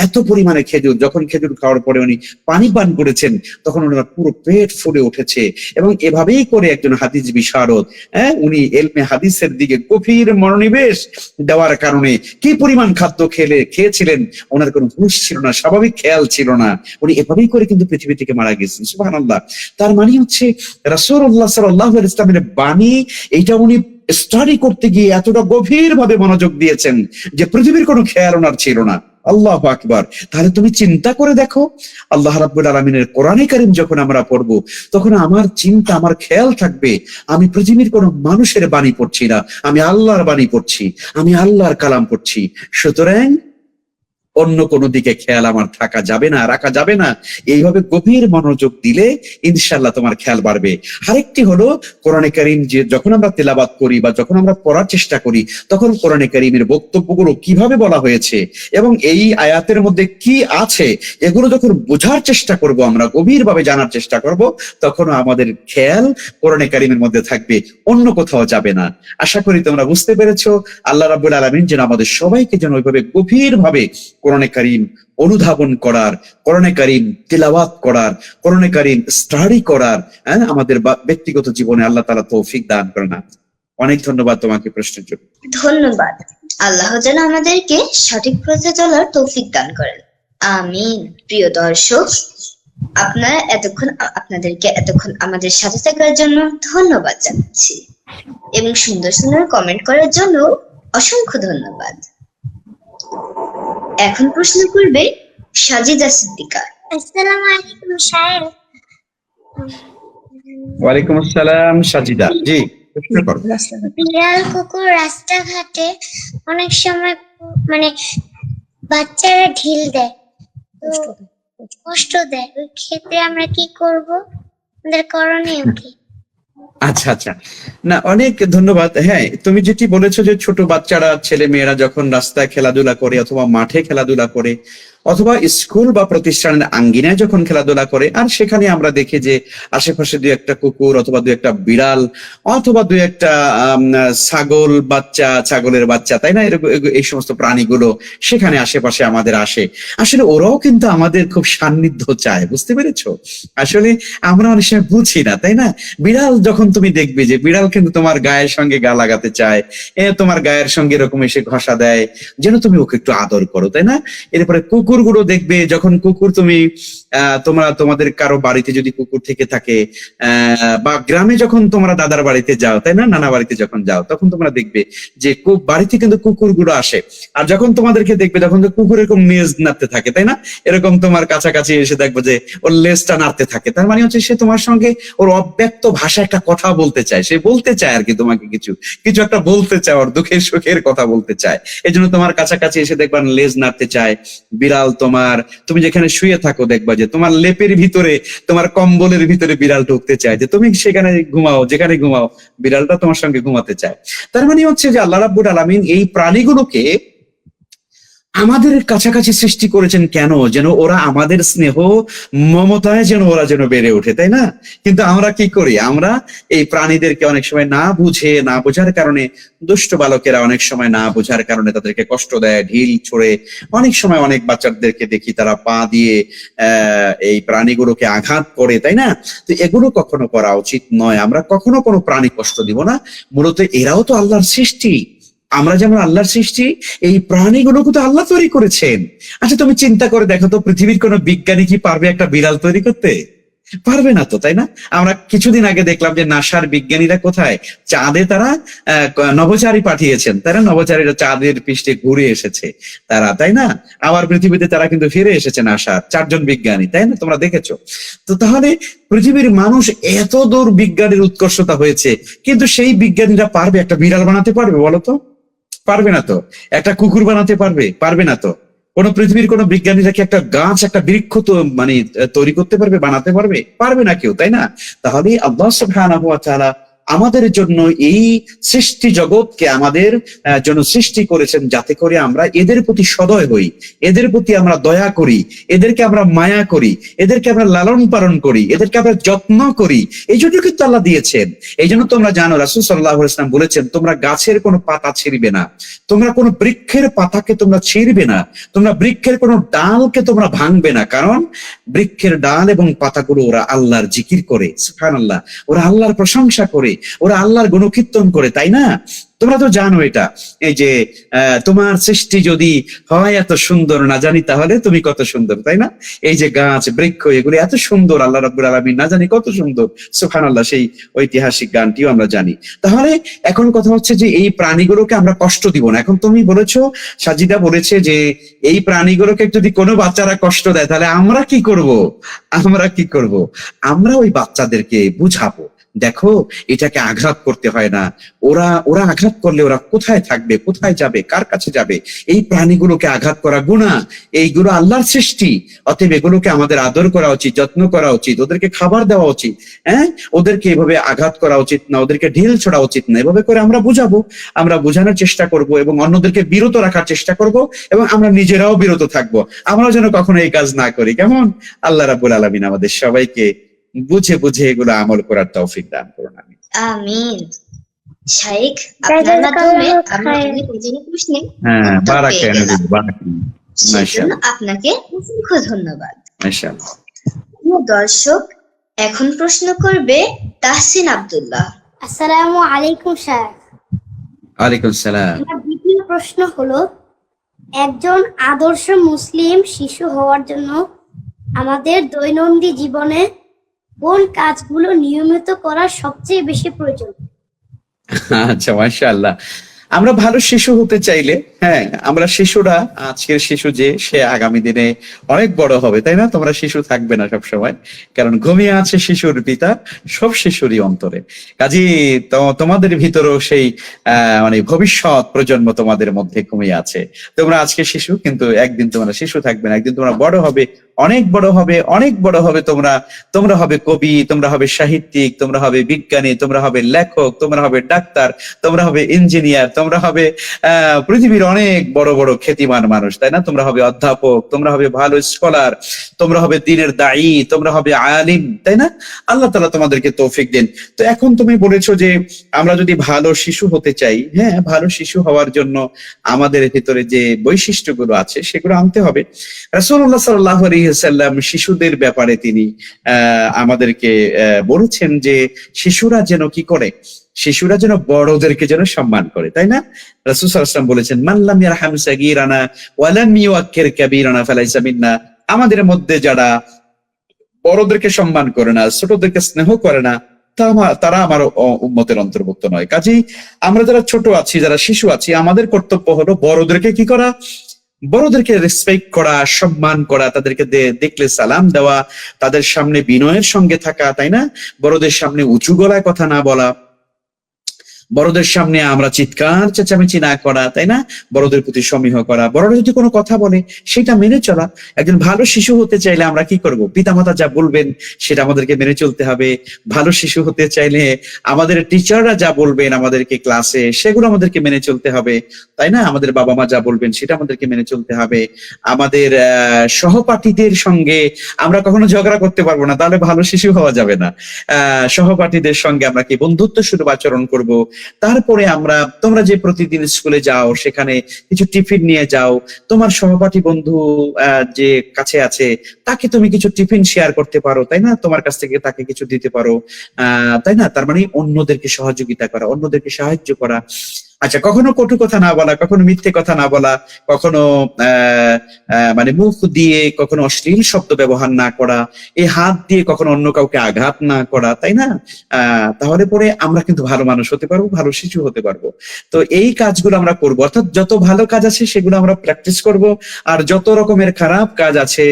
এত পরিমাণে খেজুর, যখন খেজুর খাওয়ার পরে উনি পানি পান করেছেন, তখন ওনার পুরো পেট ফুলে উঠেছে। এবং এভাবেই করে একজন হাদিস বিশারদ, উনি এলমে হাদিসের দিকে গভীর মনোনিবেশ দেওয়ার কারণে কি পরিমাণ খাদ্য খেয়েছিলেন ওনার কোনো হুঁশ ছিল না, স্বাভাবিক খেয়াল ছিল না। উনি এভাবেই করে কিন্তু পৃথিবী থেকে মারা গেছেন। সুবহানাল্লাহ। তার মানে হচ্ছে রাসূলুল্লাহ সাল্লাল্লাহু আলাইহি ওয়াসাল্লামের বাণী, এটা উনি স্টাডি করতে গিয়ে এতটা গভীর ভাবে মনোযোগ দিয়েছেন যে পৃথিবীর কোনো খেয়াল ওনার ছিল না। আল্লাহু আকবার। তাহলে তুমি চিন্তা করে দেখো, আল্লাহ রাব্বুল আলামিনের কোরআনে কারীম যখন আমরা পড়বো, তখন আমার চিন্তা, আমার খেয়াল থাকবে আমি পৃথিবীর কোনো মানুষের বাণী পড়ছি না, আমি আল্লাহর বাণী পড়ছি, আমি আল্লাহর কালাম পড়ছি। সুতরাং অন্য কোনো দিকে খেয়াল আমার থাকা যাবে না, রাখা যাবে না। এইভাবে গভীর মনোযোগ দিলে ইনশাআল্লাহ তোমার খেয়াল বাড়বে। আরেকটি হলো কোরআনে কারীম যে যখন আমরা তেলাওয়াত করি বা যখন আমরা পড়ার চেষ্টা করি, তখন কোরআনে কারীমের বক্তব্যগুলো কিভাবে বলা হয়েছে এবং এই আয়াতের মধ্যে কি আছে, এগুলো যখন বোঝার চেষ্টা করব, আমরা গভীরভাবে জানার চেষ্টা করব, তখন আমাদের খেয়াল কোরআনে কারীমের মধ্যে থাকবে, অন্য কোথাও যাবে না। আশা করি তোমরা বুঝতে পেরেছো। আল্লাহ রাব্বুল আলামিন যেন আমাদের সবাইকে যেন ওইভাবে গভীরভাবে কোরআনে কারীম অনুধাবন করার, কোরআনে কারীম তিলাওয়াত করার, কোরআনে কারীম স্টাডি করার আমাদের ব্যক্তিগত জীবনে আল্লাহ তাআলা তৌফিক দান করেন। অনেক ধন্যবাদ তোমাকে প্রশ্নের জন্য। ধন্যবাদ। আল্লাহ যেন আমাদেরকে সঠিক পথে চলার তৌফিক দান করেন। আমিন। প্রিয় দর্শক, আপনাদেরকে এতক্ষণ আমাদের সাথে থাকার জন্য ধন্যবাদ জানাচ্ছি এবং সুন্দর সুন্দর কমেন্ট করার জন্য অসংখ্য ধন্যবাদ। এখন প্রশ্ন করবে সাজিদা সিদ্দিকা। আসসালামু আলাইকুম শায়েখ। ওয়ালাইকুম আসসালাম সাজিদা। জি, প্রশ্ন করো। বিড়াল কুকুর রাস্তাঘাটে অনেক সময় মানে বাচ্চারা ঢিল দেয়, কষ্ট দেয়, ওই ক্ষেত্রে আমরা কি করব? আমাদের করণীয় কি? আচ্ছা আচ্ছা, না অনেক ধন্যবাদ। হ্যাঁ, তুমি যেটি বলেছো যে ছোট বাচ্চারা, ছেলে মেয়েরা যখন রাস্তায় খেলাধুলা করে অথবা মাঠে খেলাধুলা করে অথবা স্কুল বা প্রতিষ্ঠানের আঙ্গিনায় যখন খেলাধুলা করে, আর সেখানে আমরা দেখি যে আশেপাশে দুই একটা কুকুর অথবা দুই একটা বিড়াল অথবা দুই একটা ছাগলের বাচ্চা, তাই না, এই সমস্ত প্রাণীগুলো সেখানে আশেপাশে আমাদের আসে। আসলে ওরাও কিন্তু আমাদের খুব সান্নিধ্য চায়, বুঝতে পেরেছো? আসলে আমরা অনেক সময় বুঝি না, তাই না? বিড়াল যখন তুমি দেখবে যে বিড়াল কিন্তু তোমার গায়ের সঙ্গে গা লাগাতে চায়, তোমার গায়ের সঙ্গে এরকম এসে ঘষা দেয় যেন তুমি ওকে একটু আদর করো, তাই না? এরপরে কুকুরগুলো দেখবে, যখন কুকুর তুমি তোমরা তোমাদের কারো বাড়িতে যদি কুকুর থেকে থাকে, বা গ্রামে যখন তোমরা দাদার বাড়িতে যাও, তাই না, নানা বাড়িতে যখন যাও, তখন তোমরা দেখবে যে বাড়িতে কিন্তু কুকুরগুলো আসে, আর যখন তোমাদেরকে দেখবে তখন তো কুকুর এরকম লেজ নাড়তে থাকে, তাই না, এরকম তোমার কাছাকাছি এসে দেখবে যে ওর লেজটা নাড়তে থাকে। তার মানে হচ্ছে সে তোমার সঙ্গে ওর অব্যক্ত ভাষায় একটা কথা বলতে চায়, সে বলতে চায় আর কি, তোমাকে কিছু কিছু একটা বলতে চায়, ওর দুঃখের সুখের কথা বলতে চায়। এই জন্য তোমার কাছাকাছি এসে দেখবা লেজ নাড়তে চায়। বিড়াল তুমি যেখানে শুয়ে থাকো দেখবা যে তোমার লেপের ভিতরে, তোমার কম্বলের ভিতরে বিড়াল ঢুকতে চায়, যে তুমি সেখানে ঘুমাও, যেখানে ঘুমাও বিড়ালটা তোমার সঙ্গে ঘুমাতে চায়। তার মানে হচ্ছে যে আল্লাহ রাব্বুল আলামিন এই প্রাণীগুলোকে আমাদের কাছাকাছি সৃষ্টি করেছেন কেন? যেন ওরা আমাদের স্নেহ মমতায় ওরা যেন বেড়ে ওঠে, তাই না? কিন্তু আমরা কি করি? আমরা এই প্রাণীদেরকে অনেক সময় না বোঝার কারণে, দুষ্ট বালকেরা অনেক সময় না বোঝার কারণে তাদেরকে কষ্ট দেয়, ঢিল ছোড়ে। অনেক সময় অনেক বাচ্চাদেরকে দেখি তারা পা দিয়ে এই প্রাণীগুলোকে আঘাত করে, তাই না? তো এগুলো কখনো করা উচিত নয়। আমরা কখনো কোনো প্রাণী কষ্ট দিব না। মূলত এরাও তো আল্লাহর সৃষ্টি। আমরা যেমন আল্লাহর সৃষ্টি, এই প্রাণীগুলোকে তো আল্লাহ তৈরি করেছেন। আচ্ছা, তুমি চিন্তা করে দেখো তো, পৃথিবীর কোনো বিজ্ঞানী কি পারবে একটা বিড়াল তৈরি করতে? পারবে না তো, তাই না? আমরা কিছুদিন আগে দেখলাম যে নাসার বিজ্ঞানীরা কোথায়, চাঁদে তারা নভোচারী পাঠিয়েছেন, তারা নভোচারীরা চাঁদের পৃষ্ঠে ঘুরে এসেছে তারা, তাই না? আবার পৃথিবীতে তারা কিন্তু ফিরে এসেছে নাসার 4 জন বিজ্ঞানী, তাই না? তোমরা দেখেছো তো। তাহলে পৃথিবীর মানুষ এত দূর বিজ্ঞানের উৎকর্ষতা হয়েছে, কিন্তু সেই বিজ্ঞানীরা পারবে একটা বিড়াল বানাতে পারবে? বলো তো, পারবে না তো। একটা কুকুর বানাতে পারবে না তো। পৃথিবীর কোন বিজ্ঞানীরা কি একটা গাছ, একটা বৃক্ষ তো তৈরি করতে পারবে, বানাতে পারবে না কেউ, তাই না? তাহলে আল্লাহ সুবহানাহু ওয়া তাআলা আমাদের জন্য এই সৃষ্টি জগৎকে আমাদের জন্য সৃষ্টি করেছেন, যাতে করে আমরা এদের প্রতি সদয় হই, এদের প্রতি আমরা দয়া করি, এদেরকে আমরা মায়া করি, এদেরকে আমরা লালন পালন করি, এদেরকে আমরা যত্ন করি। এই জন্য কিন্তু আল্লাহ দিয়েছেন। এই জন্য তোমরা জানো, রাসূল সাল্লাল্লাহু আলাইহি ওয়াসাল্লাম বলেছেন, তোমরা গাছের কোনো পাতা ছিঁড়বে না, তোমরা কোনো বৃক্ষের পাতাকে তোমরা ছিঁড়বে না, তোমরা বৃক্ষের কোনো ডালকে তোমরা ভাঙবে না। কারণ বৃক্ষের ডাল এবং পাতাগুলো ওরা আল্লাহর জিকির করে, সুবহানাল্লাহ, ওরা আল্লাহর প্রশংসা করে, ওরা আল্লাহর গুণকীর্তন করে, তাই না? তোমরা তো জানো এটা। এই যে তোমার সৃষ্টি যদি হয় এত সুন্দর, না জানি তাহলে তুমি কত সুন্দর, তাই না? এই যে গাছ বৃক্ষ এগুলো এত সুন্দর, আল্লাহ রাব্বুল আলামিন না জানি কত সুন্দর, সুবহানাল্লাহ। সেই ঐতিহাসিক গানটিও আমরা জানি। তাহলে এখন কথা হচ্ছে যে এই প্রাণীগুলোকে আমরা কষ্ট দিব না। এখন তুমি বলেছো, সাজিদা বলেছে যে এই প্রাণীগুলোকে যদি কোনো বাচ্চারা কষ্ট দেয় তাহলে আমরা কি করব? আমরা ওই বাচ্চাদেরকে বুঝাবো, দেখো এটাকে আঘাত করতে হয় না। ওরা আঘাত করলে ওরা কোথায় থাকবে, কোথায় যাবে, কার কাছে যাবে? এই প্রাণীগুলোকে আঘাত করা গুনাহ, এইগুলো আল্লাহর সৃষ্টি। অতএব এগুলোকে আমাদের আদর করা উচিত, যত্ন করা উচিত, ওদেরকে খাবার দেওয়া উচিত। ওদেরকে এভাবে আঘাত করা উচিত না, ওদেরকে ঢিল ছোড়া উচিত না। এভাবে করে আমরা বুঝাবো, আমরা বোঝানোর চেষ্টা করব এবং অন্যদেরকে বিরত রাখার চেষ্টা করব, এবং আমরা নিজেরাও বিরত থাকবো। আমরা যেন কখনো এই কাজ না করি, কেমন? আল্লাহ রাব্বুল আলামিন আমাদের সবাইকে বুঝে এগুলো আমল করার তৌফিক দান করুন। আমিন। শাইখ, আপনার মাধ্যমে আমরা অনেক বুঝিয়ে প্রশ্নে উত্তর পেয়ে গেলাম। সেজন্য আপনাকে অসংখ্য ধন্যবাদ। মাশাআল্লাহ। প্রিয় দর্শক, এখন প্রশ্ন করবে তাহসিন আব্দুল্লাহ। আসসালামু আলাইকুম স্যার। ওয়ালাইকুম সালাম। আমার দ্বিতীয় প্রশ্ন হলো, একজন আদর্শ মুসলিম শিশু হওয়ার জন্য আমাদের দৈনন্দিন জীবনে কোন কাজগুলো নিয়মিত করা সবচেয়ে বেশি প্রয়োজন? আচ্ছা, মাশাআল্লাহ। আমরা ভালো শিশু হতে চাইলে, আমরা শিশুরা, আজকের শিশু যে সে আগামী দিনে অনেক বড় হবে, তাই না? তোমরা শিশু থাকবে না সব সময়, কারণ ঘুমিয়ে আছে শিশুর পিতা সব শিশুরই অন্তরে। কাজী তোমাদের ভিতরেও সেই ভবিষ্যৎ প্রজন্ম তোমাদের মধ্যে ঘুমিয়ে আছে। তোমরা আজকে শিশু, কিন্তু একদিন তোমরা শিশু থাকবে না, একদিন তোমরা বড় হবে, অনেক বড় হবে। তোমরা হবে কবি, তোমরা হবে সাহিত্যিক, তোমরা হবে বিজ্ঞানী, তোমরা হবে লেখক, তোমরা হবে ডাক্তার, তোমরা হবে ইঞ্জিনিয়ার, তোমরা হবে পৃথিবীর অনেক বড় বড় খ্যাতিমান মানুষ, তাই না? তোমরা হবে অধ্যাপক, তোমরা হবে ভালো স্কলার, তোমরা হবে দ্বীনের দায়ী, তোমরা হবে আলিম, তাই না? আল্লাহ তাআলা তোমাদেরকে তৌফিক দেন। তো এখন তুমি বলেছো যে আমরা যদি ভালো শিশু হতে চাই, ভালো শিশু হওয়ার জন্য আমাদের ভিতরে যে বৈশিষ্ট্যগুলো আছে সেগুলো আনতে হবে। রাসূলুল্লাহ সাল্লাল্লাহু আলাইহি ওয়াসাল্লাম শিশুদের ব্যাপারে তিনি আমাদেরকে বলেছেন যে শিশুরা যেন কি করে? শিশুরা যেন বড়দেরকে যেন সম্মান করে, তাই না? রাসূল সাল্লাল্লাহু আলাইহি ওয়াসাল্লাম বলেছেন, মান লাম ইয়ারহাম সাগীরানা ওয়া লাম ইউআক্কির কাবীরানা ফালাইসা মিন্না। আমাদের মধ্যে যারা বড়দেরকে সম্মান করে না, ছোটদেরকে স্নেহ করে না, তারা আমার উম্মতের অন্তর্ভুক্ত নয়। কাজেই আমরা যারা ছোট আছি, যারা শিশু আছি, আমাদের কর্তব্য হলো বড়দেরকে কি করা, বড়দেরকে রেসপেক্ট করা, সম্মান করা, তাদেরকে দেখলে সালাম দেওয়া, তাদের সামনে বিনয়ের সঙ্গে থাকা, তাই না? বড়দের সামনে উঁচু গলায় কথা না বলা, বড়দের সামনে আমরা চিৎকার চেঁচামেচি না করা, তাই না? বড়দের প্রতি সমীহ করা, বড়রা যদি কোনো কথা বলে সেটা মেনে চলা। একজন ভালো শিশু হতে চাইলে আমরা কি করব? পিতামাতা যা বলবেন সেটা আমাদেরকে মেনে চলতে হবে। ভালো শিশু হতে চাইলে আমাদের টিচাররা যা বলবেন আমাদেরকে ক্লাসে, সেগুলো আমাদেরকে মেনে চলতে হবে, তাই না? আমাদের বাবা মা যা বলবেন সেটা আমাদেরকে মেনে চলতে হবে। আমাদের সহপাঠীদের সঙ্গে আমরা কখনো ঝগড়া করতে পারবো না, তাহলে ভালো শিশু হওয়া যাবে না। সহপাঠীদের সঙ্গে আমরা কি বন্ধুত্ব সুলভ আচরণ করব। তারপরে তোমরা যে প্রতিদিন স্কুলে যাও, সেখানে কিছু টিফিন নিয়ে যাও, তোমার সহপাঠী বন্ধু যে কাছে আছে তাকে তুমি কিছু টিফিন শেয়ার করতে পারো, তাই না? তোমার কাছ থেকে তাকে কিছু দিতে পারো, তাই না? তার মানে অন্যদেরকে সহযোগিতা করা, অন্যদেরকে সাহায্য করা। আচ্ছা, কখনো কটু কথা না বলা, কখনো মিথ্যে কথা না বলা, কখনো মানে মুখ দিয়ে কখনো অশ্লীল শব্দ ব্যবহার না করা, এই হাত দিয়ে কখনো অন্য কাউকে আঘাত না করা, তাই না? তাহলে পরে আমরা কিন্তু ভালো মানুষ হতে পারবো, ভালো শিশু হতে পারবো। তো এই কাজগুলো আমরা করবো, অর্থাৎ যত ভালো কাজ আছে সেগুলো আমরা প্র্যাকটিস করব, আর যত রকমের খারাপ কাজ আছে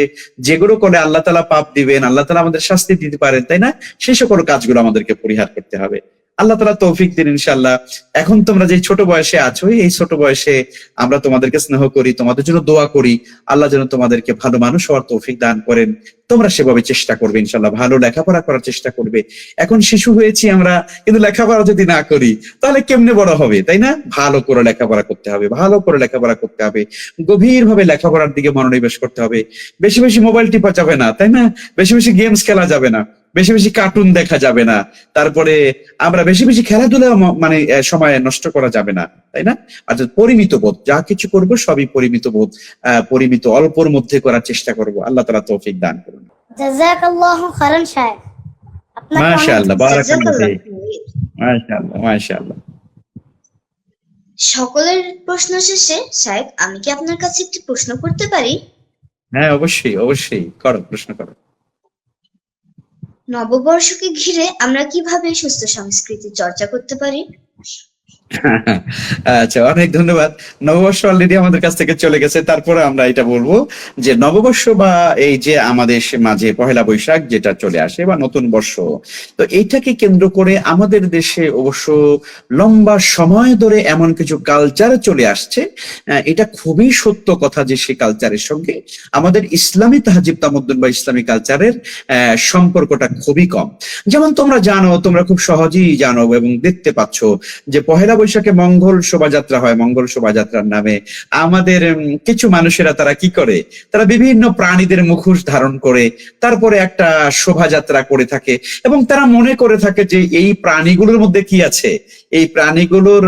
যেগুলো করলে আল্লাহ তাআলা পাপ দিবেন, আল্লাহ তাআলা আমাদের শাস্তি দিতে পারেন, তাই না? সেই সকল কাজগুলো আমাদেরকে পরিহার করতে হবে। আল্লাহ তাআলা তৌফিক দিন ইনশাআল্লাহ। এখন তোমরা যে ছোট বয়সে আছো, এই ছোট বয়সে আমরা তোমাদেরকে স্নেহ করি, তোমাদের জন্য দোয়া করি, আল্লাহ যেন তোমাদেরকে ভালো মানুষ হওয়ার তৌফিক দান করেন। তোমরা সেভাবে চেষ্টা করবে ইনশাআল্লাহ, ভালো লেখাপড়া করার চেষ্টা করবে। এখন শিশু হয়েছি আমরা, কিন্তু লেখাপড়া যদি না করি তাহলে কেমনে বড় হবে, তাই না? ভালো করে লেখাপড়া করতে হবে, ভালো করে লেখাপড়া করতে হবে, গভীরভাবে লেখাপড়ার দিকে মনোনিবেশ করতে হবে। বেশি বেশি মোবাইল টিপা যাবে না, তাই না? বেশি বেশি গেমস খেলা যাবে না, বেশি বেশি কার্টুন দেখা যাবে না, তারপরে আমরা বেশি বেশি খেলাধুলা মানে সময় নষ্ট করা যাবে না, তাই না? আর পরিমিত বোধ, যা কিছু করবো সবই পরিমিত বোধ, পরিমিত অল্পর মধ্যে করার চেষ্টা করব। আল্লাহ তাআলা তৌফিক দান করুন। জাযাকাল্লাহু খাইরান শায়েখ। মাশাআল্লাহ, বারাকাল্লাহ ফিক। জাযাকাল্লাহু। মাশাআল্লাহ, মাশাআল্লাহ। সকলের প্রশ্ন শেষে শায়েখ, আমি কি আপনার কাছে একটি প্রশ্ন করতে পারি? হ্যাঁ, অবশ্যই অবশ্যই, করো, প্রশ্ন করো। নববর্ষকে ঘিরে আমরা কিভাবে সুস্থ সংস্কৃতি চর্চা করতে পারি? আচ্ছা, অনেক ধন্যবাদ। নববর্ষ অলরেডি আমাদের কাছ থেকে চলে গেছে, তারপরে আমরা এটা বলবো যে নববর্ষ বা এই যে আমাদের মাঝে পহেলা বৈশাখ যেটা চলে আসে বা নতুন বর্ষ, তো এইটাকে কেন্দ্র করে আমাদের দেশে অবশ্য লম্বা সময় ধরে এমন কিছু কালচার চলে আসছে। এটা খুবই সত্য কথা যে সেই কালচারের সঙ্গে আমাদের ইসলামী তাহজিব তামাদ্দুন বা ইসলামী কালচারের সম্পর্কটা খুবই কম। যেমন তোমরা জানো, তোমরা খুব সহজেই জানো এবং দেখতে পাচ্ছ যে পহেলা বৈশাখে মঙ্গল শোভাযাত্রা হয়। মঙ্গল শোভাযাত্রার নামে আমাদের কিছু মানুষেরা তারা কি করে, তারা বিভিন্ন প্রাণীদের মুখোশ ধারণ করে তারপরে একটা শোভাযাত্রা করে থাকে এবং তারা মনে করে থাকে যে এই প্রাণীগুলোর মধ্যে কি আছে, এই প্রাণীগুলোর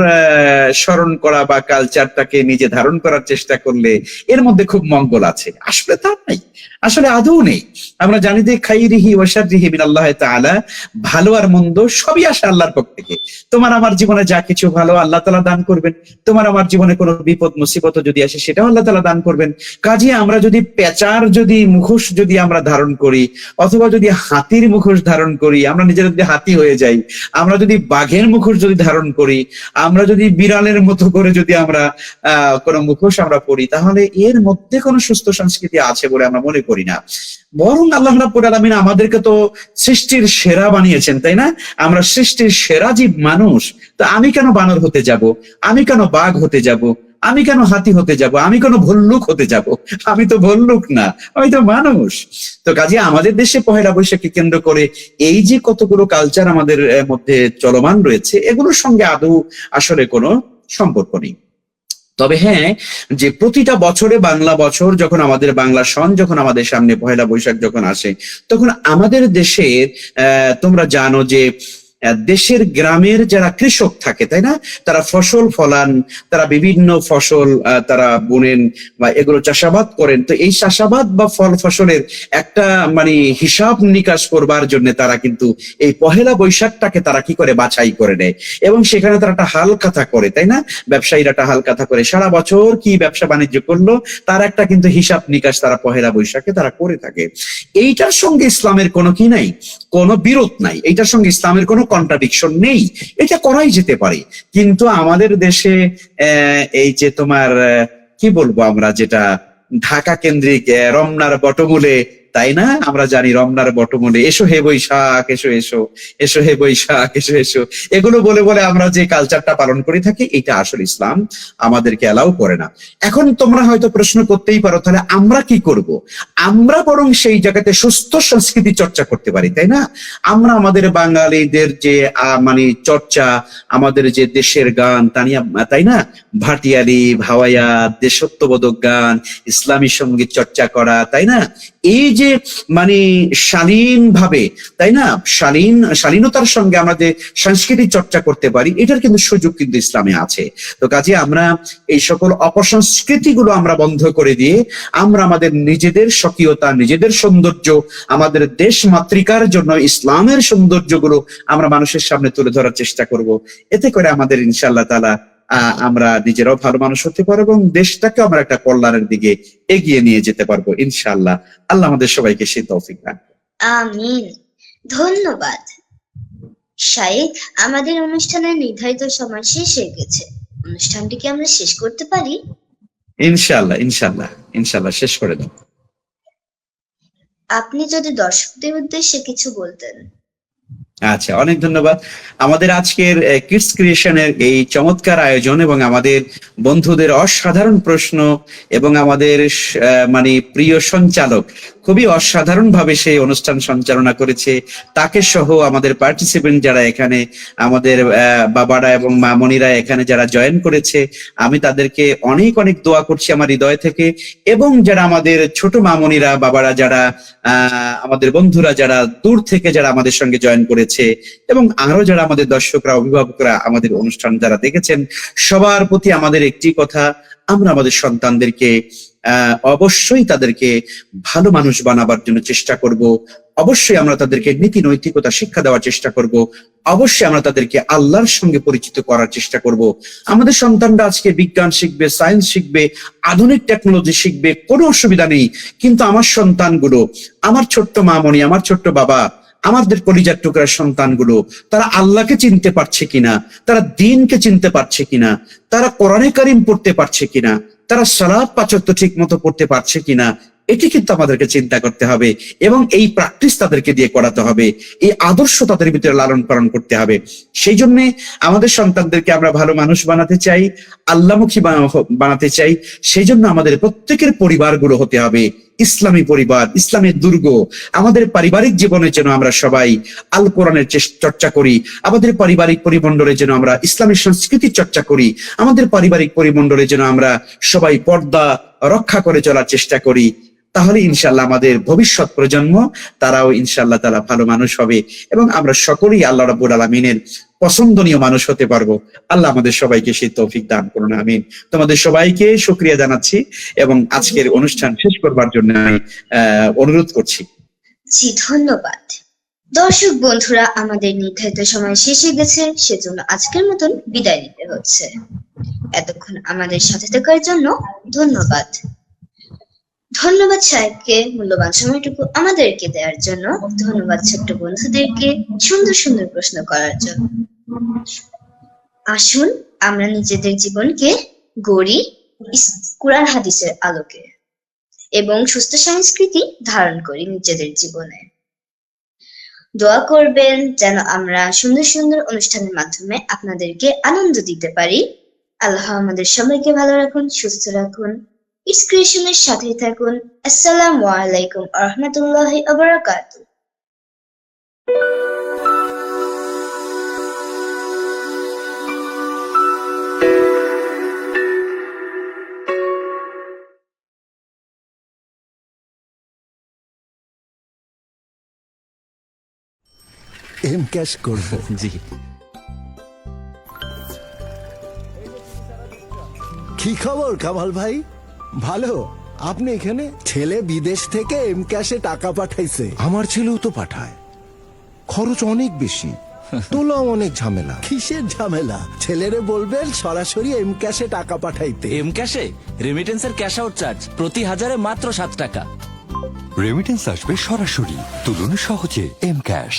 স্মরণ করা বা কালচারটাকে নিজে ধারণ করার চেষ্টা করলে এর মধ্যে খুব মঙ্গল আছে। আসলে তা নাই, আসলে আদৌ নেই। আমরা জানি যে খাইরিহি ওয়া শাররিহি মিনাল্লাহি তাআলা, ভালো আর মন্দ সবই আসে আল্লাহর পক্ষ থেকে। তোমার আমার জীবনে যা কিছু ভালো আল্লাহ তাআলা দান করবেন, তোমার আমার জীবনে কোনো বিপদ মুসিবত যদি আসে সেটাও আল্লাহ তাআলা দান করবেন। কাজে আমরা যদি পেঁচার মুখোশ যদি আমরা ধারণ করি, অথবা যদি হাতির মুখোশ ধারণ করি, আমরা নিজেরা যদি হাতি হয়ে যাই, আমরা যদি বাঘের মুখোশ যদি ধারণ করি, আমরা যদি বিড়ালের মতো করে যদি আমরা কোনো মুখোশ আমরা পরি, তাহলে এর মধ্যে কোনো সুস্থ সংস্কৃতি আছে বলে আমরা মনে করি না। বরং আল্লাহ রাব্বুল আলামিন আমাদেরকে তো সৃষ্টির সেরা বানিয়েছেন, তাই না? আমরা সৃষ্টির সেরা জীব মানুষ, তো আমি কেন বানর হতে যাব, আমি কেন বাঘ হতে যাব, আমি কেন হাতি হতে যাব, আমি কেন ভল্লুক হতে যাব? আমি তো ভল্লুক না, আমি তো মানুষ। তো কাজে আমাদের দেশে পহেলা বৈশাখকে কেন্দ্র করে এই যে কতগুলো কালচার আমাদের মধ্যে চলমান রয়েছে, এগুলোর সঙ্গে আদৌ আসলে কোনো সম্পর্ক নেই। তবে হ্যাঁ, যে প্রতিটা বছরে বাংলা বছর যখন আমাদের বাংলা সন যখন আমাদের সামনে পহেলা বৈশাখ যখন আসে, তখন আমাদের দেশের তোমরা জানো যে দেশের গ্রামের যারা কৃষক থাকে, তাই না, তারা ফসল ফলান, তারা বিভিন্ন ফসল তারা বুনেন বা এগুলো চাষাবাদ করেন। তো এই চাষাবাদ বা ফল ফসলের একটা মানে হিসাব নিকাশ করবার জন্য তারা কিন্তু এই পহেলা বৈশাখটাকে তারা কি করে বাছাই করে নেয়, এবং সেখানে তারা একটা হালখাতা করে, তাই না, ব্যবসায়ীরা একটা হালখাতা করে সারা বছর কি ব্যবসা বাণিজ্য করলো তার একটা কিন্তু হিসাব নিকাশ তারা পহেলা বৈশাখে তারা করে থাকে। এইটার সঙ্গে ইসলামের কোনো কি নাই, কোনো বিরোধ নাই, এইটার সঙ্গে ইসলামের কোনো কন্ট্রাডিকশন নেই, এটা করাই যেতে পারে। কিন্তু আমাদের দেশে এই যে তোমার কি বলবো আমরা, যেটা ঢাকা কেন্দ্রিক রমনার বটমূলে, তাই না, আমরা জানি রমনার বটমূলে এসো হে বৈশাখ, এসো এসো, এসো হে বৈশাখ, এসো এসো, এগুলো বলে বলে আমরা যে কালচারটা পালন করে থাকি, এটা আসলে ইসলাম আমাদেরকে অ্যালাউ করে না। এখন তোমরা হয়তো প্রশ্ন করতেই পারো, তাহলে আমরা কি করব? আমরা বরং সেই জায়গাতে সুস্থ সংস্কৃতি চর্চা করতে পারি, তাই না? আমরা আমাদের বাঙালিদের যে মানে চর্চা, আমাদের যে দেশের গান তানিয়া, তাই না, ভাটিয়ালি, ভাওয়াইয়া, দেশত্ববোধক গান, ইসলামী সঙ্গীত চর্চা করা, তাই না, এই যে মানে শালীন ভাবে, তাই না, শালীনতার সঙ্গে আমরা যে সংস্কৃতি চর্চা করতে পারি, এটার কিন্তু সুযোগ কিন্তু ইসলামে আছে। তো কাজে আমরা এই সকল অপসংস্কৃতি গুলো আমরা বন্ধ করে দিয়ে আমরা আমাদের নিজেদের স্বকীয়তা, নিজেদের সৌন্দর্য, আমাদের দেশ মাতৃকার জন্য ইসলামের সৌন্দর্য গুলো আমরা মানুষের সামনে তুলে ধরার চেষ্টা করব। এতে করে আমাদের ইনশাআল্লাহ তাআলা আমরা নিজেরাও ভালো মানুষ হতে পারবো এবং দেশটাকে আমরা একটা কল্যাণের দিকে এগিয়ে নিয়ে যেতে পারবো ইনশাআল্লাহ। আল্লাহ আমাদের সবাইকে সেই তৌফিক দান করুন। আমিন। ধন্যবাদ শাইখ। আমাদের অনুষ্ঠানের নির্ধারিত সময় শেষ হয়ে গেছে। অনুষ্ঠানটি কি আমরা শেষ করতে পারি? ইনশাআল্লাহ ইনশাআল্লাহ ইনশাআল্লাহ, শেষ করে দাও। আপনি যদি দর্শকদের উদ্দেশ্যে কিছু বলতেন। আচ্ছা, অনেক ধন্যবাদ। আমাদের আজকের কিডস ক্রিয়েশনের এই চমৎকার আয়োজন এবং আমাদের বন্ধুদের অসাধারণ প্রশ্ন এবং আমাদের মানে প্রিয় সঞ্চালক খুবই অসাধারণ ভাবে সেই অনুষ্ঠান সঞ্চালনা করেছে, তাকে সহ আমাদের পার্টিসিপেন্ট যারা এখানে আমাদের বাবারা এবং মামনিরা এখানে যারা জয়েন করেছে, আমি তাদেরকে অনেক অনেক দোয়া করছি আমার হৃদয় থেকে। এবং যারা আমাদের ছোট মামনিরা, বাবারা, যারা আমাদের বন্ধুরা যারা দূর থেকে যারা আমাদের সঙ্গে জয়েন করেছে, এবং আরো যারা আমাদের দর্শকরা, অভিভাবকরা আমাদের অনুষ্ঠান যারা দেখেছেন, সবার প্রতি আমাদের একটি কথা, আমরা আমাদের সন্তানদেরকে অবশ্যই তাদেরকে ভালো মানুষ বানাবার জন্য চেষ্টা করব। অবশ্যই আমরা তাদেরকে নীতি নৈতিকতা শিক্ষা দেওয়ার চেষ্টা করব। অবশ্যই আমরা তাদেরকে আল্লাহর সঙ্গে পরিচিত করার চেষ্টা করব। আমাদের সন্তানরা আজকে বিজ্ঞান শিখবে, সায়েন্স শিখবে, আধুনিক টেকনোলজি শিখবে, কোনো অসুবিধা নেই। কিন্তু আমার সন্তানগুলো, আমার ছোট্ট মামনি, আমার ছোট্ট বাবা, আমাদের কলিজার টুকরার সন্তানগুলো, তারা আল্লাহকে চিনতে পারছে কিনা, তারা দ্বীনকে চিনতে পারছে কিনা, তারা কোরআনে কারিম পড়তে পারছে কিনা, তারা সালাত পাঁচ ওয়াক্ত ঠিক মতো পড়তে পারছে কিনা, এটি কিন্তু আমাদেরকে চিন্তা করতে হবে এবং এই প্র্যাকটিস তাদেরকে দিয়ে করাতে হবে, এই আদর্শ তাদের ভিতরে লালন পালন করতে হবে। সেই জন্য আমাদের সন্তানদেরকে আমরা ভালো মানুষ বানাতে চাই, আল্লাহমুখী বানাতে চাই। সেই জন্য আমাদের প্রত্যেকের পরিবারগুলো হতে হবে ইসলামী পরিবার, ইসলামের দুর্গ। আমাদের পারিবারিক জীবনের জন্য আমরা সবাই আল কোরআনের চর্চা করি, আমাদের পারিবারিক পরিমণ্ডলে যেন আমরা ইসলামী সংস্কৃতির চর্চা করি, আমাদের পারিবারিক পরিমণ্ডলে যেন আমরা সবাই পর্দা রক্ষা করে চলার চেষ্টা করি। তাহলে ইনশাআল্লাহ আমাদের ভবিষ্যৎ প্রজন্ম তারাও ইনশাআল্লাহ তাআলা ভালো মানুষ হবে এবং আমরা সকলেই আল্লাহ রাব্বুল আলামিনের পছন্দনীয় মানুষ হতে পারবো। আল্লাহ আমাদের সবাইকে সেই তৌফিক দান করুন, আমিন। তোমাদের সবাইকে শুকরিয়া জানাচ্ছি এবং আজকের অনুষ্ঠান শেষ করবার জন্য আমি অনুরোধ করছি। জি, ধন্যবাদ। দর্শক বন্ধুরা, আমাদের নির্ধারিত সময় শেষ হয়ে গেছে, সেজন্য আজকের মতন বিদায় নিতে হচ্ছে। এতক্ষণ আমাদের সাথে থাকার জন্য ধন্যবাদ। ধন্যবাদ সাহেবকে মূল্যবান সময়টুকু আমাদেরকে দেওয়ার জন্য। ধন্যবাদ ছোট্ট বন্ধুদেরকে সুন্দর সুন্দর প্রশ্ন করার জন্য। আসুন আমরা নিজেদের জীবনকে গড়ি কুরআন হাদিসের আলোকে এবং সুস্থ সংস্কৃতি ধারণ করি নিজেদের জীবনে। দোয়া করবেন যেন আমরা সুন্দর সুন্দর অনুষ্ঠানের মাধ্যমে আপনাদেরকে আনন্দ দিতে পারি। আল্লাহ আমাদের সবাইকে ভালো রাখুন, সুস্থ রাখুন। ইটস ক্রিয়েশনের সাথেই থাকুন। আসসালামু আলাইকুম ওয়া রাহমাতুল্লাহি ওয়া বারাকাতুহু। এম ক্যাশ করব। জি। কি খবর কামাল ভাই? ভালো। আপনি এখানে? ছেলে বিদেশ থেকে এম ক্যাশে টাকা পাঠাইছে। আমার ছেলেও তো পাঠায়, খরচ অনেক বেশি, তোলা অনেক ঝামেলা। কিসের ঝামেলা? ছেলেরে বলবেন সরাসরি এম ক্যাশে টাকা পাঠাইতে। এম ক্যাশে রেমিটেন্সের ক্যাশ আউট চার্জ প্রতি 1000-এ মাত্র 7 টাকা। রেমিটেন্স আসবে সরাসরি, তুলুন সহজে এম ক্যাশ।